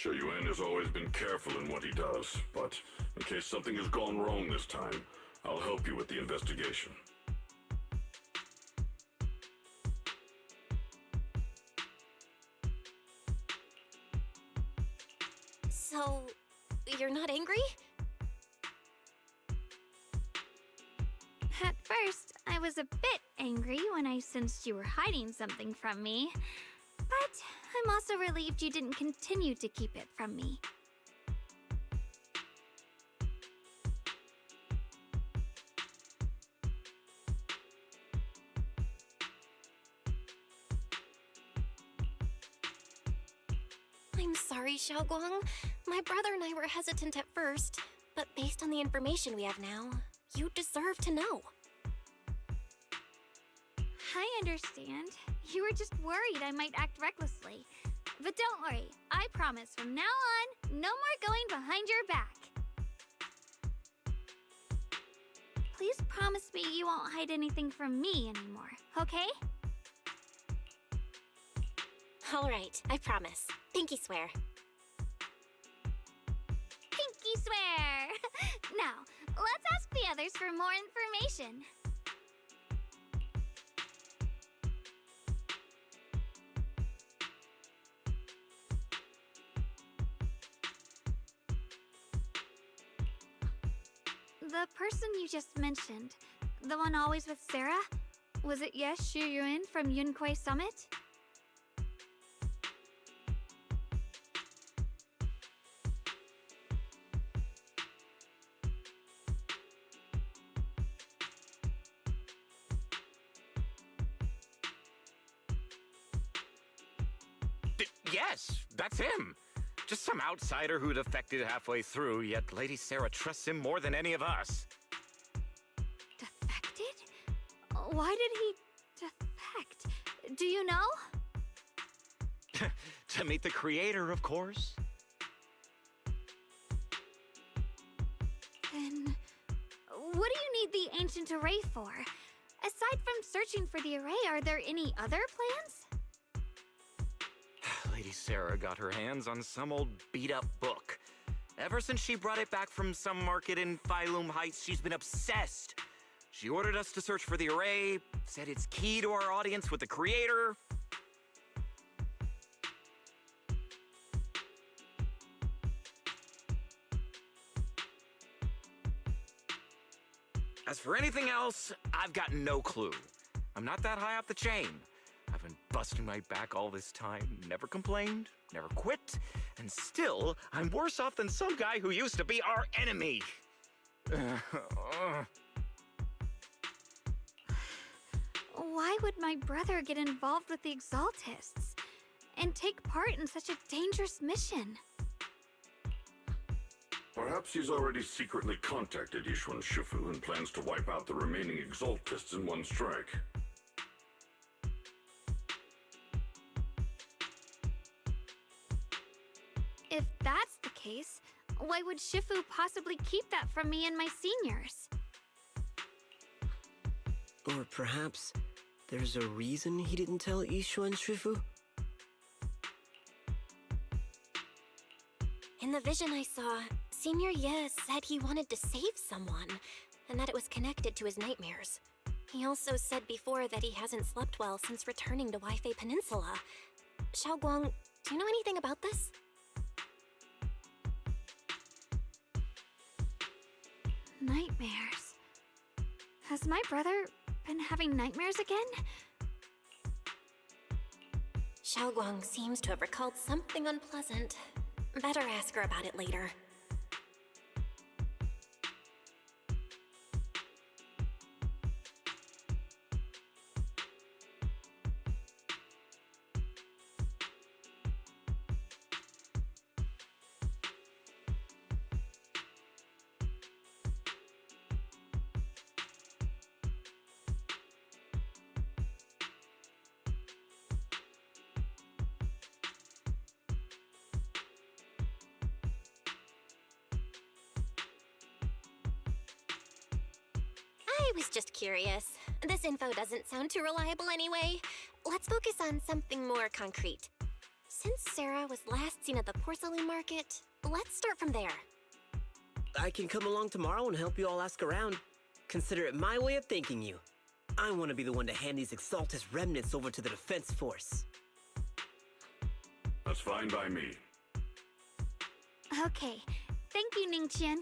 Shoyuan has always been careful in what he does, but in case something has gone wrong this time, I'll help you with the investigation. So, you're not angry? At first, I was a bit angry when I sensed you were hiding something from me. But I'm also relieved you didn't continue to keep it from me. I'm sorry, Xiaoguang. My brother and I were hesitant at first, but based on the information we have now, you deserve to know. I understand. You were just worried I might act recklessly. But don't worry, I promise from now on, no more going behind your back. Please promise me you won't hide anything from me anymore, okay? All right, I promise. Pinky swear. Pinky swear! Now, let's ask the others for more information. The person you just mentioned, the one always with Sarah, was it Yes Shuyuin from Yunquei Summit? Yes, that's him. Just some outsider who defected halfway through, yet Lady Sarah trusts him more than any of us. Defected? Why did he defect? Do you know? To meet the creator, of course. Then, what do you need the ancient array for? Aside from searching for the array, are there any other plans? Lady Sarah got her hands on some old beat-up book. Ever since she brought it back from some market in Phylum Heights, she's been obsessed. She ordered us to search for the array, said it's key to our audience with the creator. As for anything else, I've got no clue. I'm not that high up the chain. I've been busting my back all this time, never complained, never quit, and still, I'm worse off than some guy who used to be our enemy. Why would my brother get involved with the Exaltists and take part in such a dangerous mission? Perhaps he's already secretly contacted Yishuan Shifu and plans to wipe out the remaining Exaltists in one strike. If that's the case, why would Shifu possibly keep that from me and my seniors? Or perhaps there's a reason he didn't tell Yishuan Shifu? In the vision I saw, Senior Ye said he wanted to save someone, and that it was connected to his nightmares. He also said before that he hasn't slept well since returning to Waifei Peninsula. Xiaoguang, do you know anything about this? Nightmares. Has my brother been having nightmares again? Xiaoguang seems to have recalled something unpleasant. Better ask her about it later. I was just curious. This info doesn't sound too reliable anyway. Let's focus on something more concrete. Since Sarah was last seen at the porcelain market, let's start from there. I can come along tomorrow and help you all ask around. Consider it my way of thanking you. I want to be the one to hand these Exaltus remnants over to the defense force. That's fine by me. Okay. Thank you, Ningqian.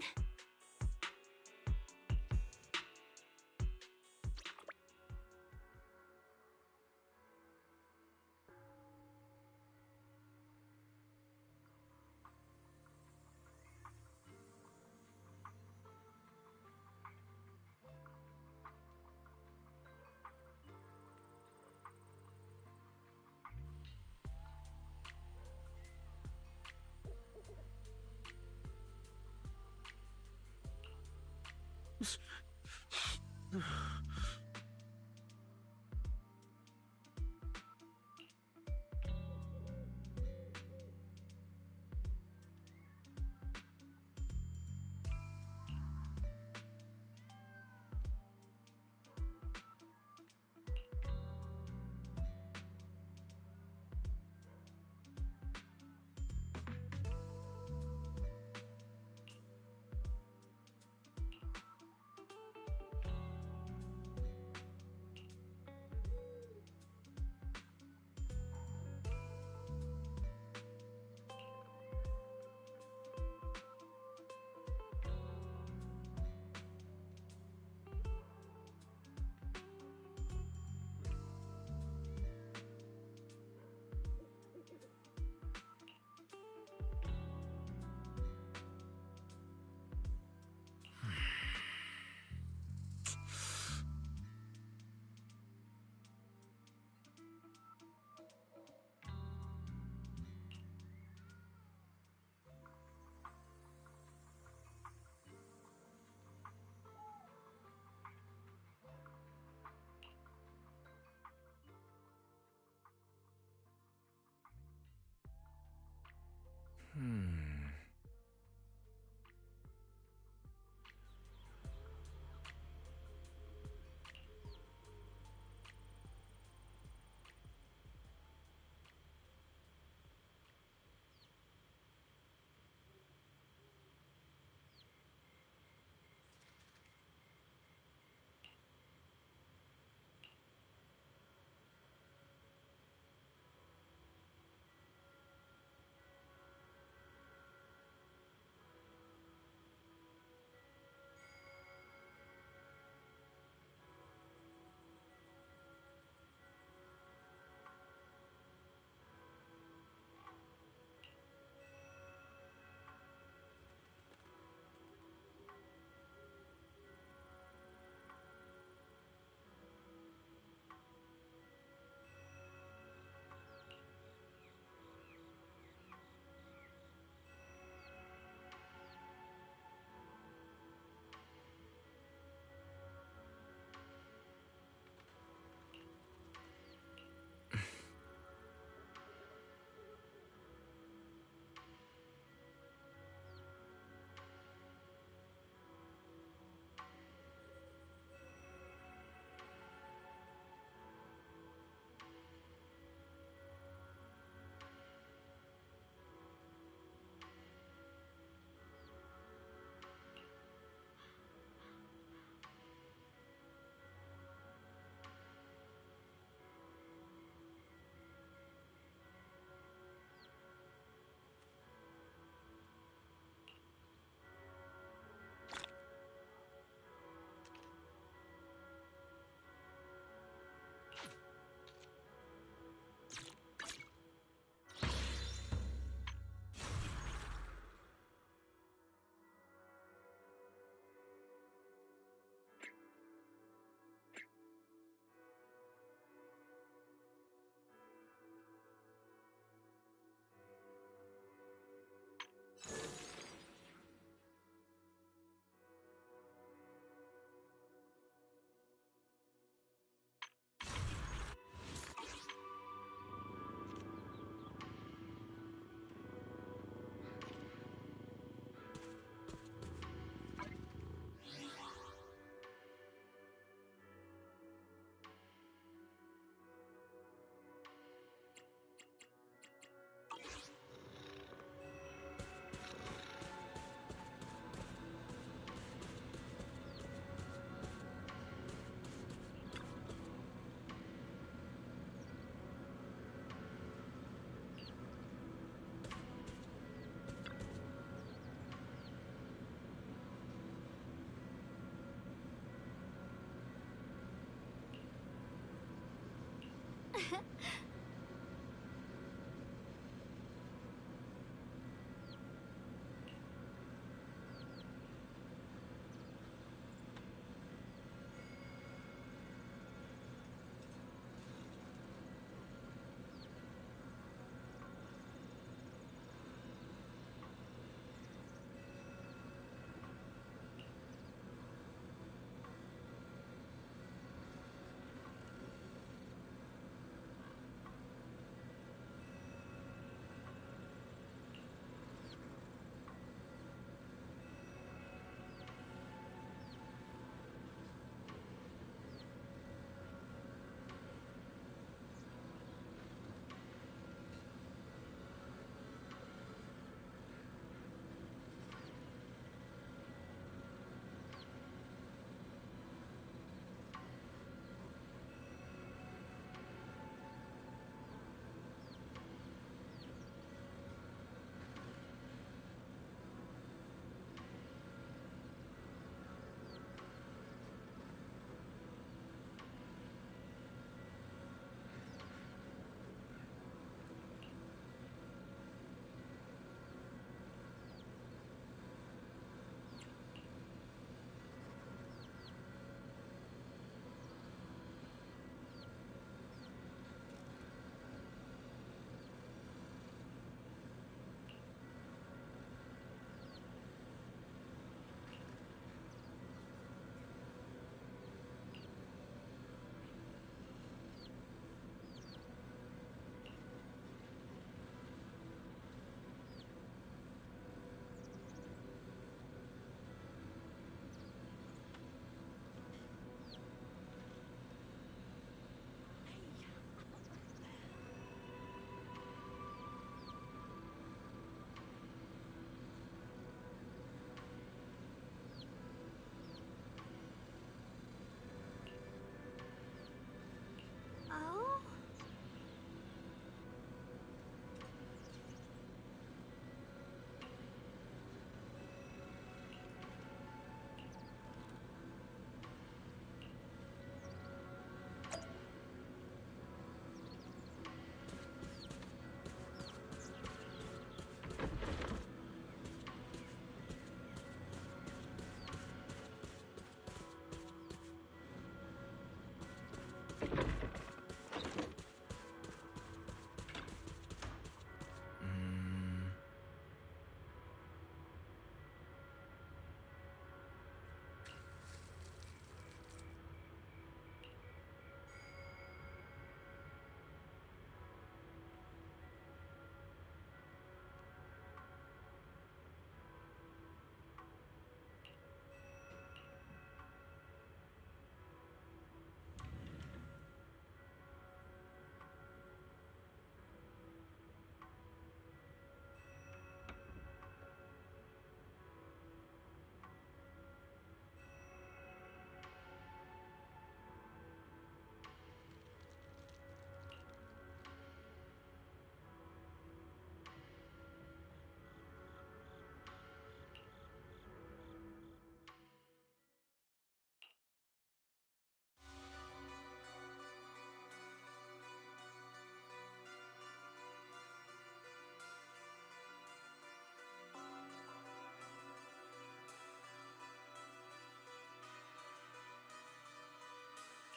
Oh?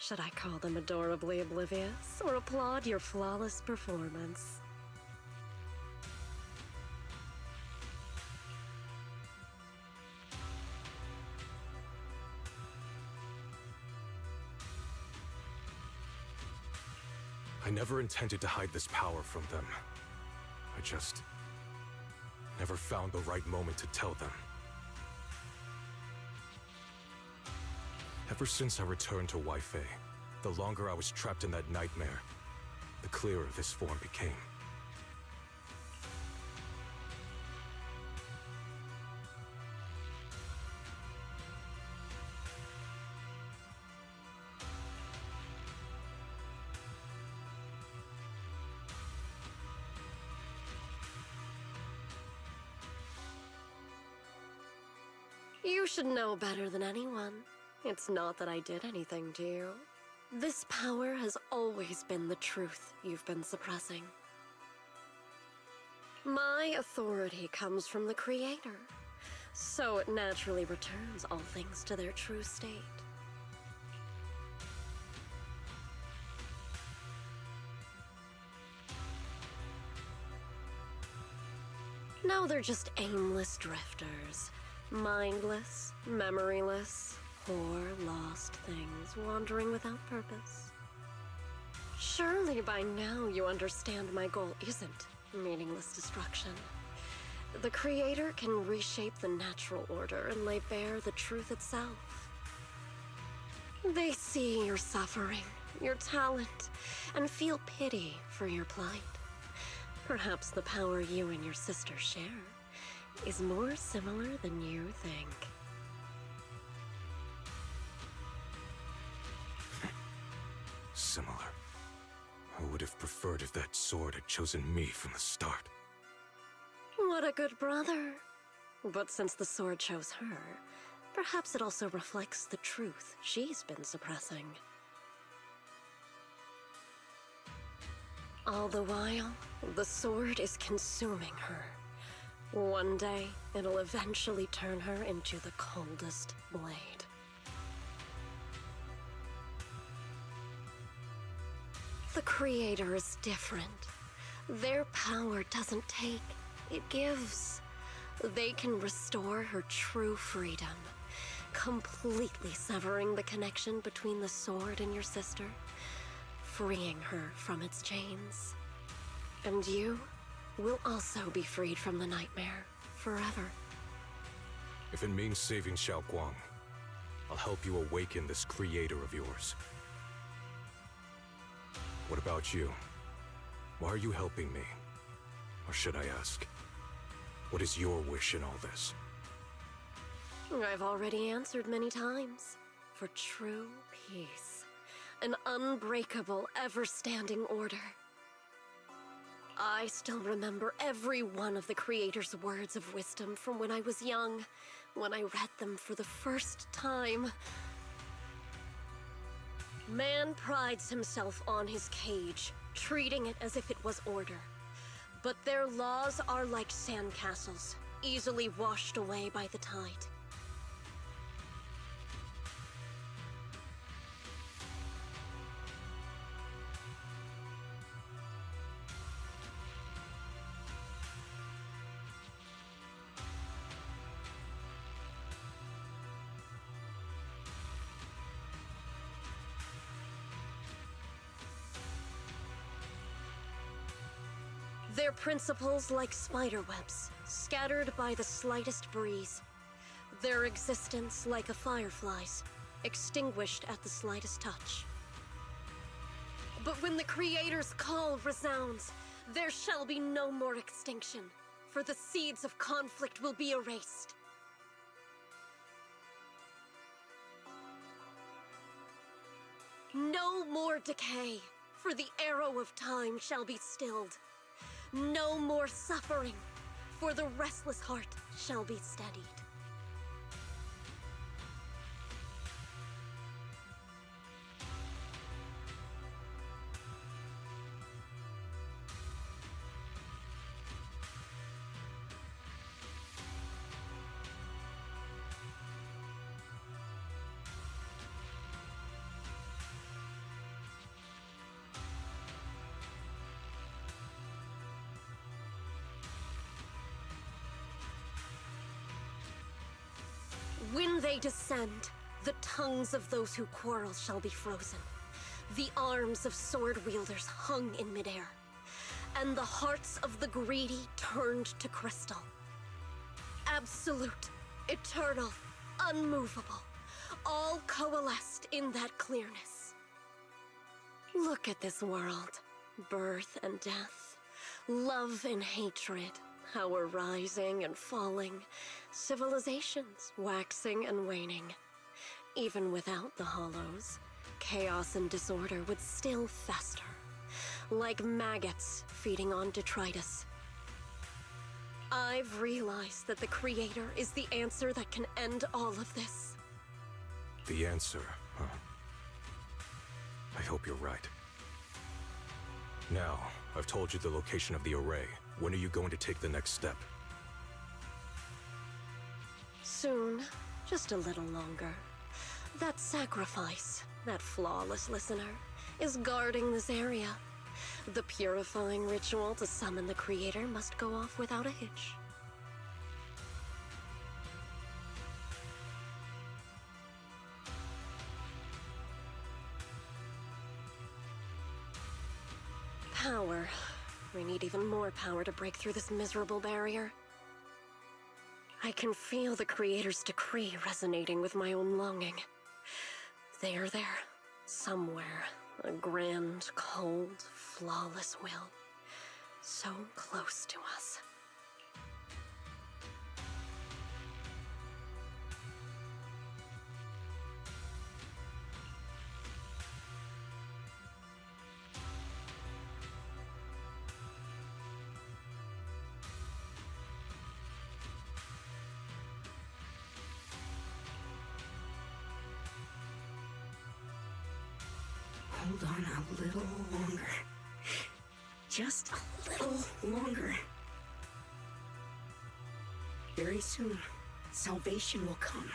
Should I call them adorably oblivious or applaud your flawless performance? I never intended to hide this power from them. I just never found the right moment to tell them. Ever since I returned to Wi-Fi, the longer I was trapped in that nightmare, the clearer this form became. You should know better than anyone. It's not that I did anything to you. This power has always been the truth you've been suppressing. My authority comes from the Creator, so it naturally returns all things to their true state. Now they're just aimless drifters, mindless, memoryless, poor, lost things wandering without purpose. Surely by now you understand my goal isn't meaningless destruction. The Creator can reshape the natural order and lay bare the truth itself. They see your suffering, your talent, and feel pity for your plight. Perhaps the power you and your sister share is more similar than you think. Similar. I would have preferred if that sword had chosen me from the start. What a good brother. But since the sword chose her, perhaps it also reflects the truth she's been suppressing. All the while, the sword is consuming her. One day, it'll eventually turn her into the coldest blade. The Creator is different. Their power doesn't take, it gives. They can restore her true freedom, completely severing the connection between the sword and your sister, freeing her from its chains. And you will also be freed from the nightmare forever. If it means saving Xiaoguang, I'll help you awaken this creator of yours. What about you? Why are you helping me? Or should I ask, what is your wish in all this? I've already answered many times. For true peace. An unbreakable, ever-standing order. I still remember every one of the Creator's words of wisdom from when I was young, when I read them for the first time. Man prides himself on his cage, treating it as if it was order. But their laws are like sandcastles, easily washed away by the tide. Their principles like spiderwebs, scattered by the slightest breeze. Their existence like a firefly's, extinguished at the slightest touch. But when the Creator's call resounds, there shall be no more extinction, for the seeds of conflict will be erased. No more decay, for the arrow of time shall be stilled. No more suffering, for the restless heart shall be steadied. When they descend, the tongues of those who quarrel shall be frozen, the arms of sword-wielders hung in midair, and the hearts of the greedy turned to crystal. Absolute, eternal, unmovable, all coalesced in that clearness. Look at this world, birth and death, love and hatred, how we're rising and falling, civilizations waxing and waning. Even without the hollows, chaos and disorder would still fester, like maggots feeding on detritus. I've realized that the Creator is the answer that can end all of this. The answer, huh? I hope you're right. Now, I've told you the location of the array. When are you going to take the next step? Soon. Just a little longer. That sacrifice, that flawless listener, is guarding this area. The purifying ritual to summon the creator must go off without a hitch. Power. We need even more power to break through this miserable barrier. I can feel the creator's decree resonating with my own longing. They are there, somewhere. A grand, cold, flawless will. So close to us. Hold on a little longer. Just a little longer. Very soon, salvation will come.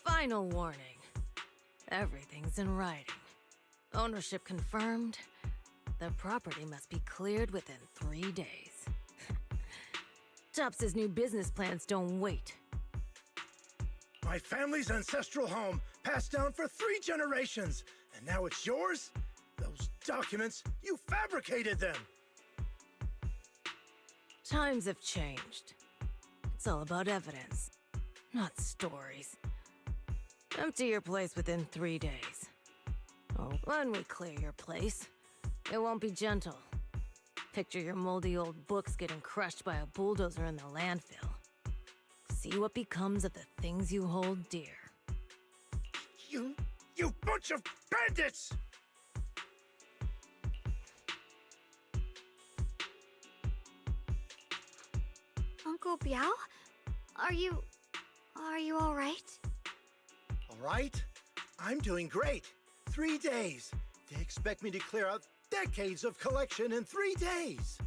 Final warning. Everything's in writing. Ownership confirmed. The property must be cleared within 3 days. Tops's new business plans don't wait. My family's ancestral home, passed down for 3 generations, and now it's yours? Those documents, you fabricated them! Times have changed. It's all about evidence, not stories. Empty your place within 3 days. Oh, when we clear your place, it won't be gentle. Picture your moldy old books getting crushed by a bulldozer in the landfill. See what becomes of the things you hold dear. You bunch of bandits! Uncle Biao? Are you all right? All right? I'm doing great. 3 days. They expect me to clear out decades of collection in 3 days.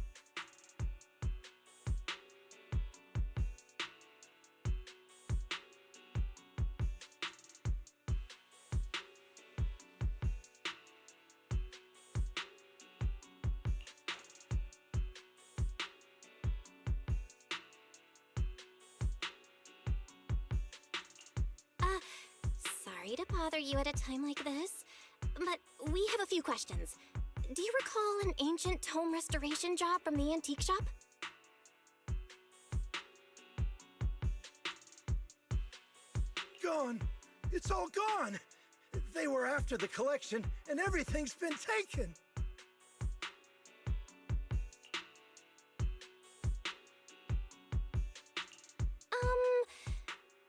sorry to bother you at a time like this, but we have a few questions. Do you recall an ancient tome restoration job from the antique shop? Gone. It's all gone. They were after the collection, and everything's been taken.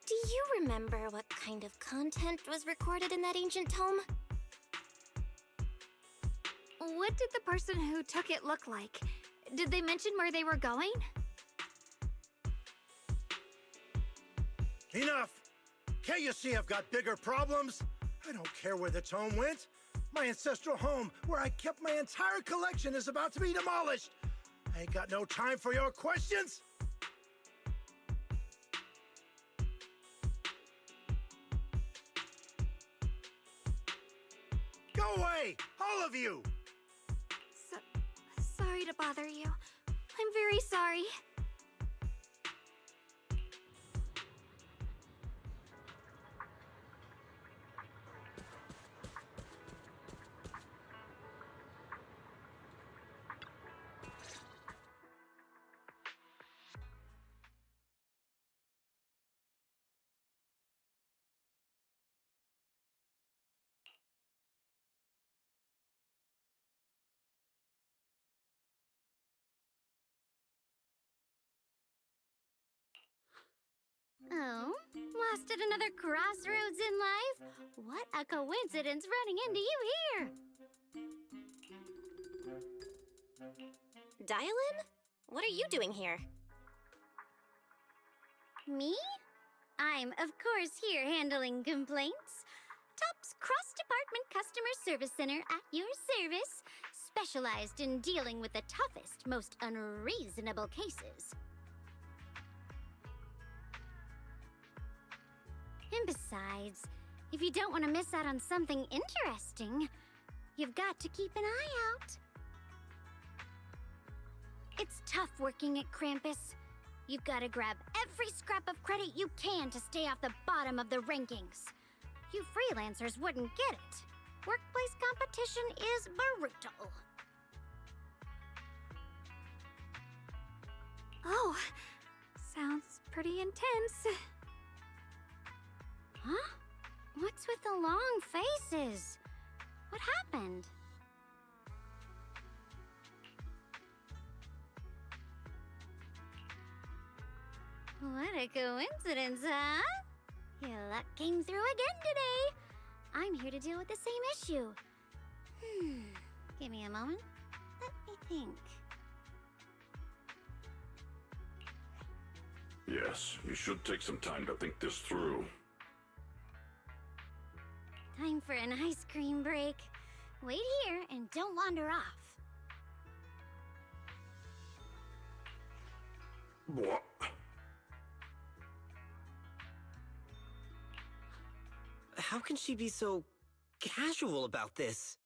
Do you remember what kind of content was recorded in that ancient tome? What did the person who took it look like? Did they mention where they were going? Enough! Can't you see I've got bigger problems? I don't care where the tome went. My ancestral home, where I kept my entire collection, is about to be demolished. I ain't got no time for your questions. Go away, all of you! Sorry to bother you. I'm very sorry. Oh, lost at another crossroads in life? What a coincidence running into you here! Dial-in? What are you doing here? Me? I'm, of course, here handling complaints. TOP's cross-department customer service center at your service, specialized in dealing with the toughest, most unreasonable cases. And besides, if you don't want to miss out on something interesting, you've got to keep an eye out. It's tough working at Krampus. You've got to grab every scrap of credit you can to stay off the bottom of the rankings. You freelancers wouldn't get it. Workplace competition is brutal. Oh, sounds pretty intense. Huh? What's with the long faces? What happened? What a coincidence, huh? Your luck came through again today. I'm here to deal with the same issue. Give me a moment. Let me think. Yes, you should take some time to think this through. Time for an ice cream break. Wait here and don't wander off. What? How can she be so casual about this?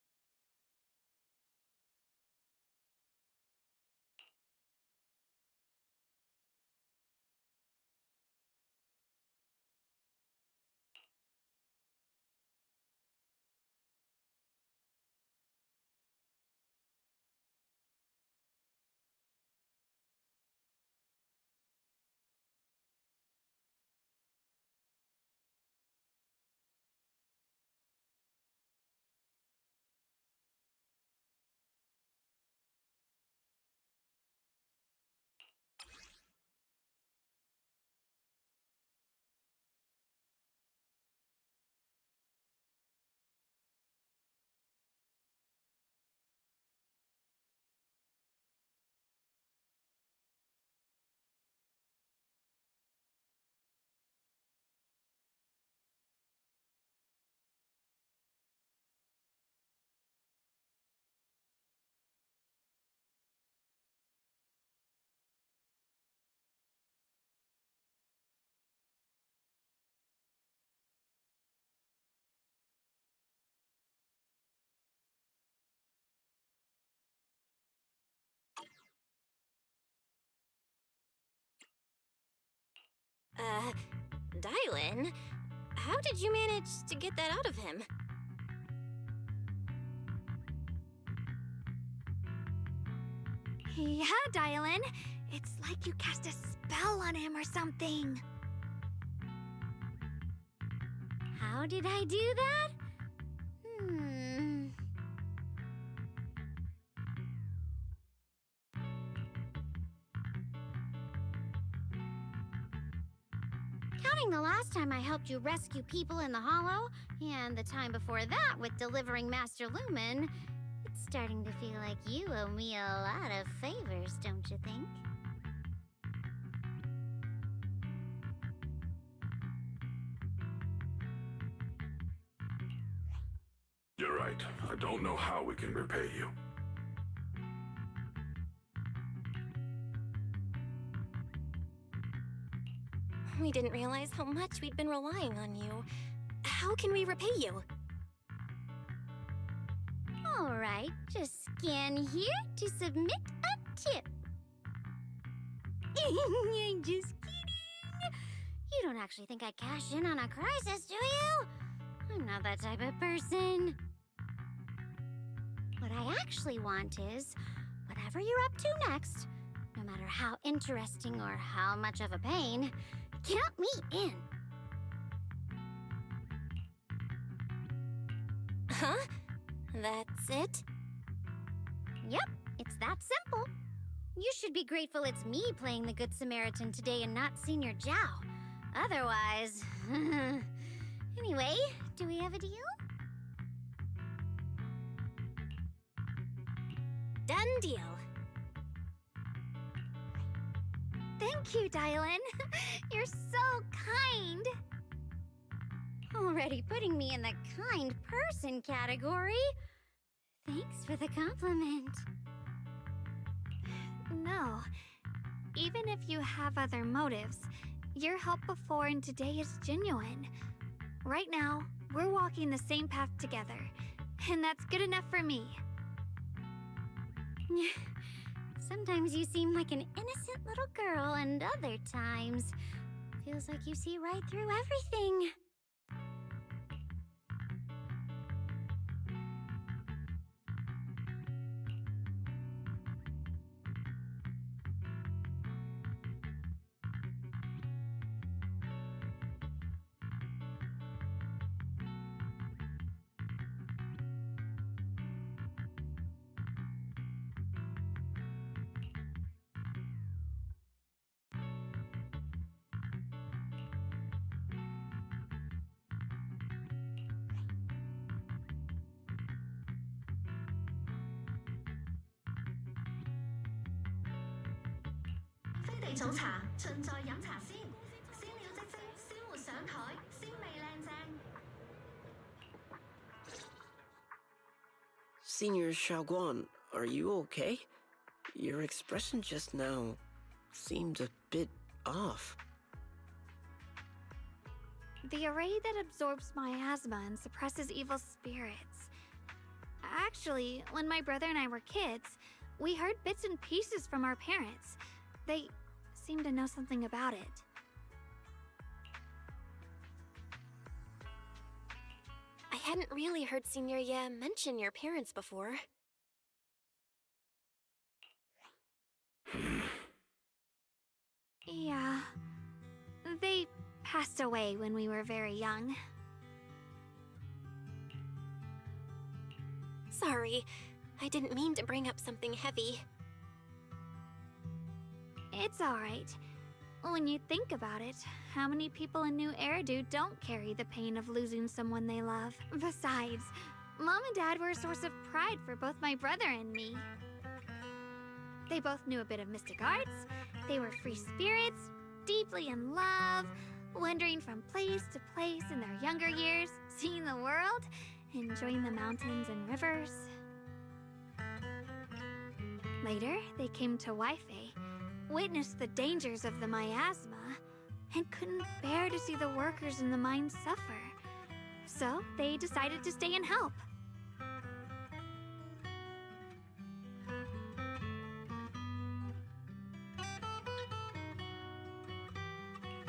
Dial-in? How did you manage to get that out of him? Yeah, Dylan. It's like you cast a spell on him or something. How did I do that? Counting the last time I helped you rescue people in the Hollow, and the time before that with delivering Master Lumen, it's starting to feel like you owe me a lot of favors, don't you think? You're right. I don't know how we can repay you. We didn't realize how much we'd been relying on you. How can we repay you? Alright, just scan here to submit a tip. I'm just kidding. You don't actually think I cash in on a crisis, do you? I'm not that type of person. What I actually want is, whatever you're up to next, no matter how interesting or how much of a pain, count me in. Huh? That's it? Yep, it's that simple. You should be grateful it's me playing the Good Samaritan today and not Senior Zhao. Otherwise... Anyway, do we have a deal? Done deal. Thank you, Dylan. You're so kind. Already putting me in the kind person category. Thanks for the compliment. No. Even if you have other motives, your help before and today is genuine. Right now, we're walking the same path together, and that's good enough for me. Sometimes you seem like an innocent little girl, and other times, feels like you see right through everything. Senior Xiaoguan, are you okay? Your expression just now seemed a bit off. The array that absorbs miasma and suppresses evil spirits. Actually, when my brother and I were kids, we heard bits and pieces from our parents. They seem to know something about it. I hadn't really heard Senior Ye mention your parents before. Yeah. They passed away when we were very young. Sorry, I didn't mean to bring up something heavy. It's alright. When you think about it, how many people in Nью-Эриду don't carry the pain of losing someone they love? Besides, Mom and Dad were a source of pride for both my brother and me. They both knew a bit of mystic arts, they were free spirits, deeply in love, wandering from place to place in their younger years, seeing the world, enjoying the mountains and rivers. Later, they came to Weifei, witnessed the dangers of the miasma, and couldn't bear to see the workers in the mine suffer. So they decided to stay and help.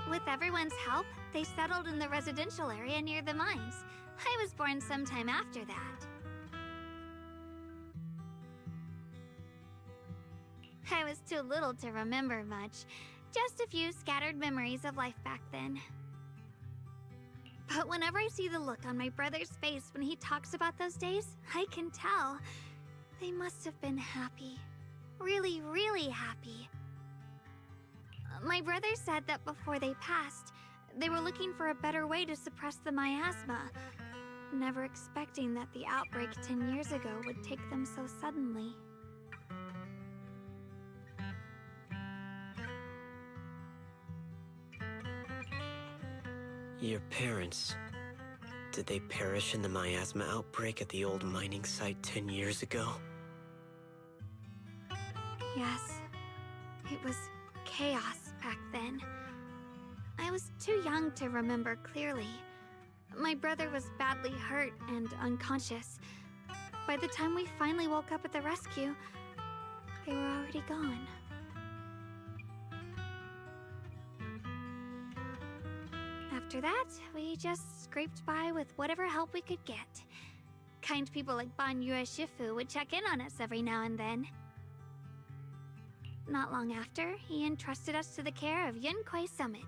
With everyone's help, they settled in the residential area near the mines. I was born sometime after that. I was too little to remember much. Just a few scattered memories of life back then. But whenever I see the look on my brother's face when he talks about those days, I can tell. They must have been happy. Really, really happy. My brother said that before they passed, they were looking for a better way to suppress the miasma, never expecting that the outbreak 10 years ago would take them so suddenly. Your parents, did they perish in the miasma outbreak at the old mining site 10 years ago? Yes, it was chaos back then. I was too young to remember clearly. My brother was badly hurt and unconscious. By the time we finally woke up at the rescue, they were already gone. After that, we just scraped by with whatever help we could get. Kind people like Banyue Shifu would check in on us every now and then. Not long after, he entrusted us to the care of Yunquai Summit.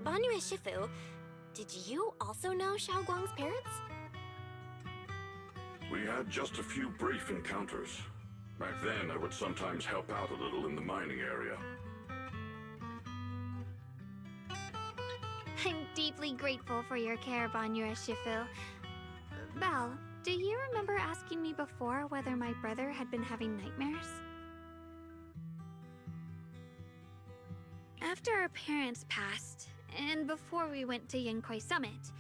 Banyue Shifu, did you also know Xiaoguang's parents? We had just a few brief encounters. Back then, I would sometimes help out a little in the mining area. I'm deeply grateful for your care, Banyue Shifu. Belle, do you remember asking me before whether my brother had been having nightmares? After our parents passed, and before we went to Yunquai Summit,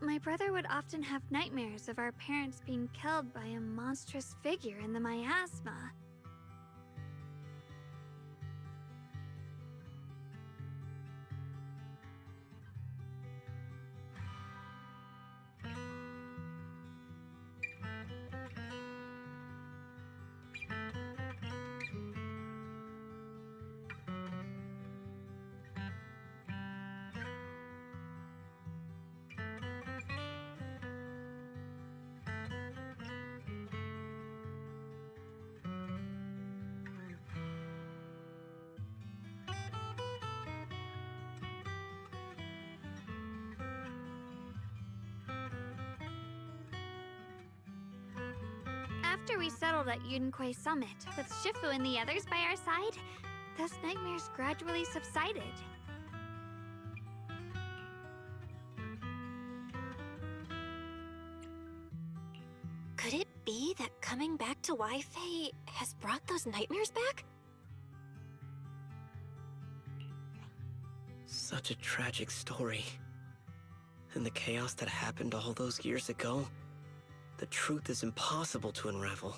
my brother would often have nightmares of our parents being killed by a monstrous figure in the miasma. After we settled at Yunquai Summit, with Shifu and the others by our side, those nightmares gradually subsided. Could it be that coming back to Wi-Fi has brought those nightmares back? Such a tragic story. And the chaos that happened all those years ago, the truth is impossible to unravel.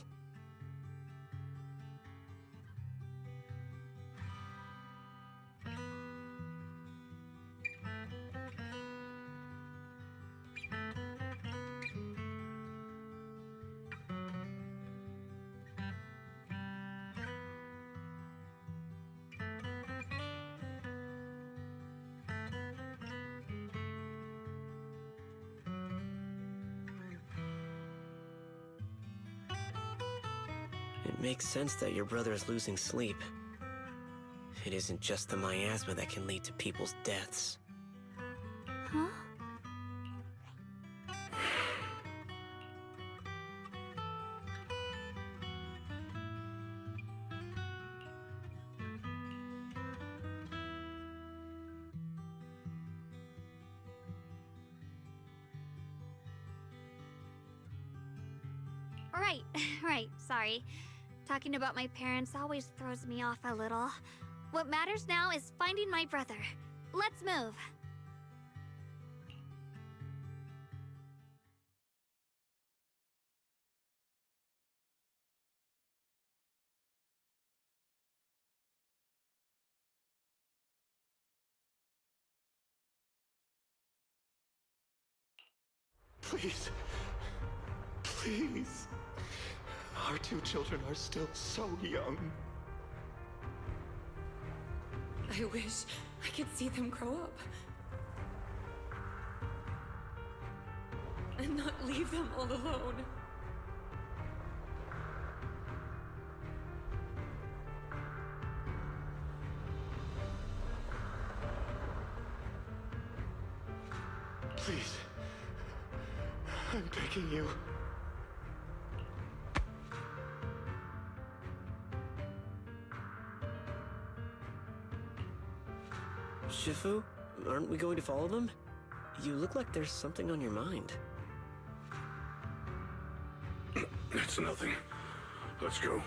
It makes sense that your brother is losing sleep. It isn't just the miasma that can lead to people's deaths. Huh? Right, sorry. Talking about my parents always throws me off a little. What matters now is finding my brother. Let's move. Please. Please. Our two children are still so young. I wish I could see them grow up. And not leave them all alone. Please. I'm begging you. Shifu, aren't we going to follow them? You look like there's something on your mind. It's nothing. Let's go.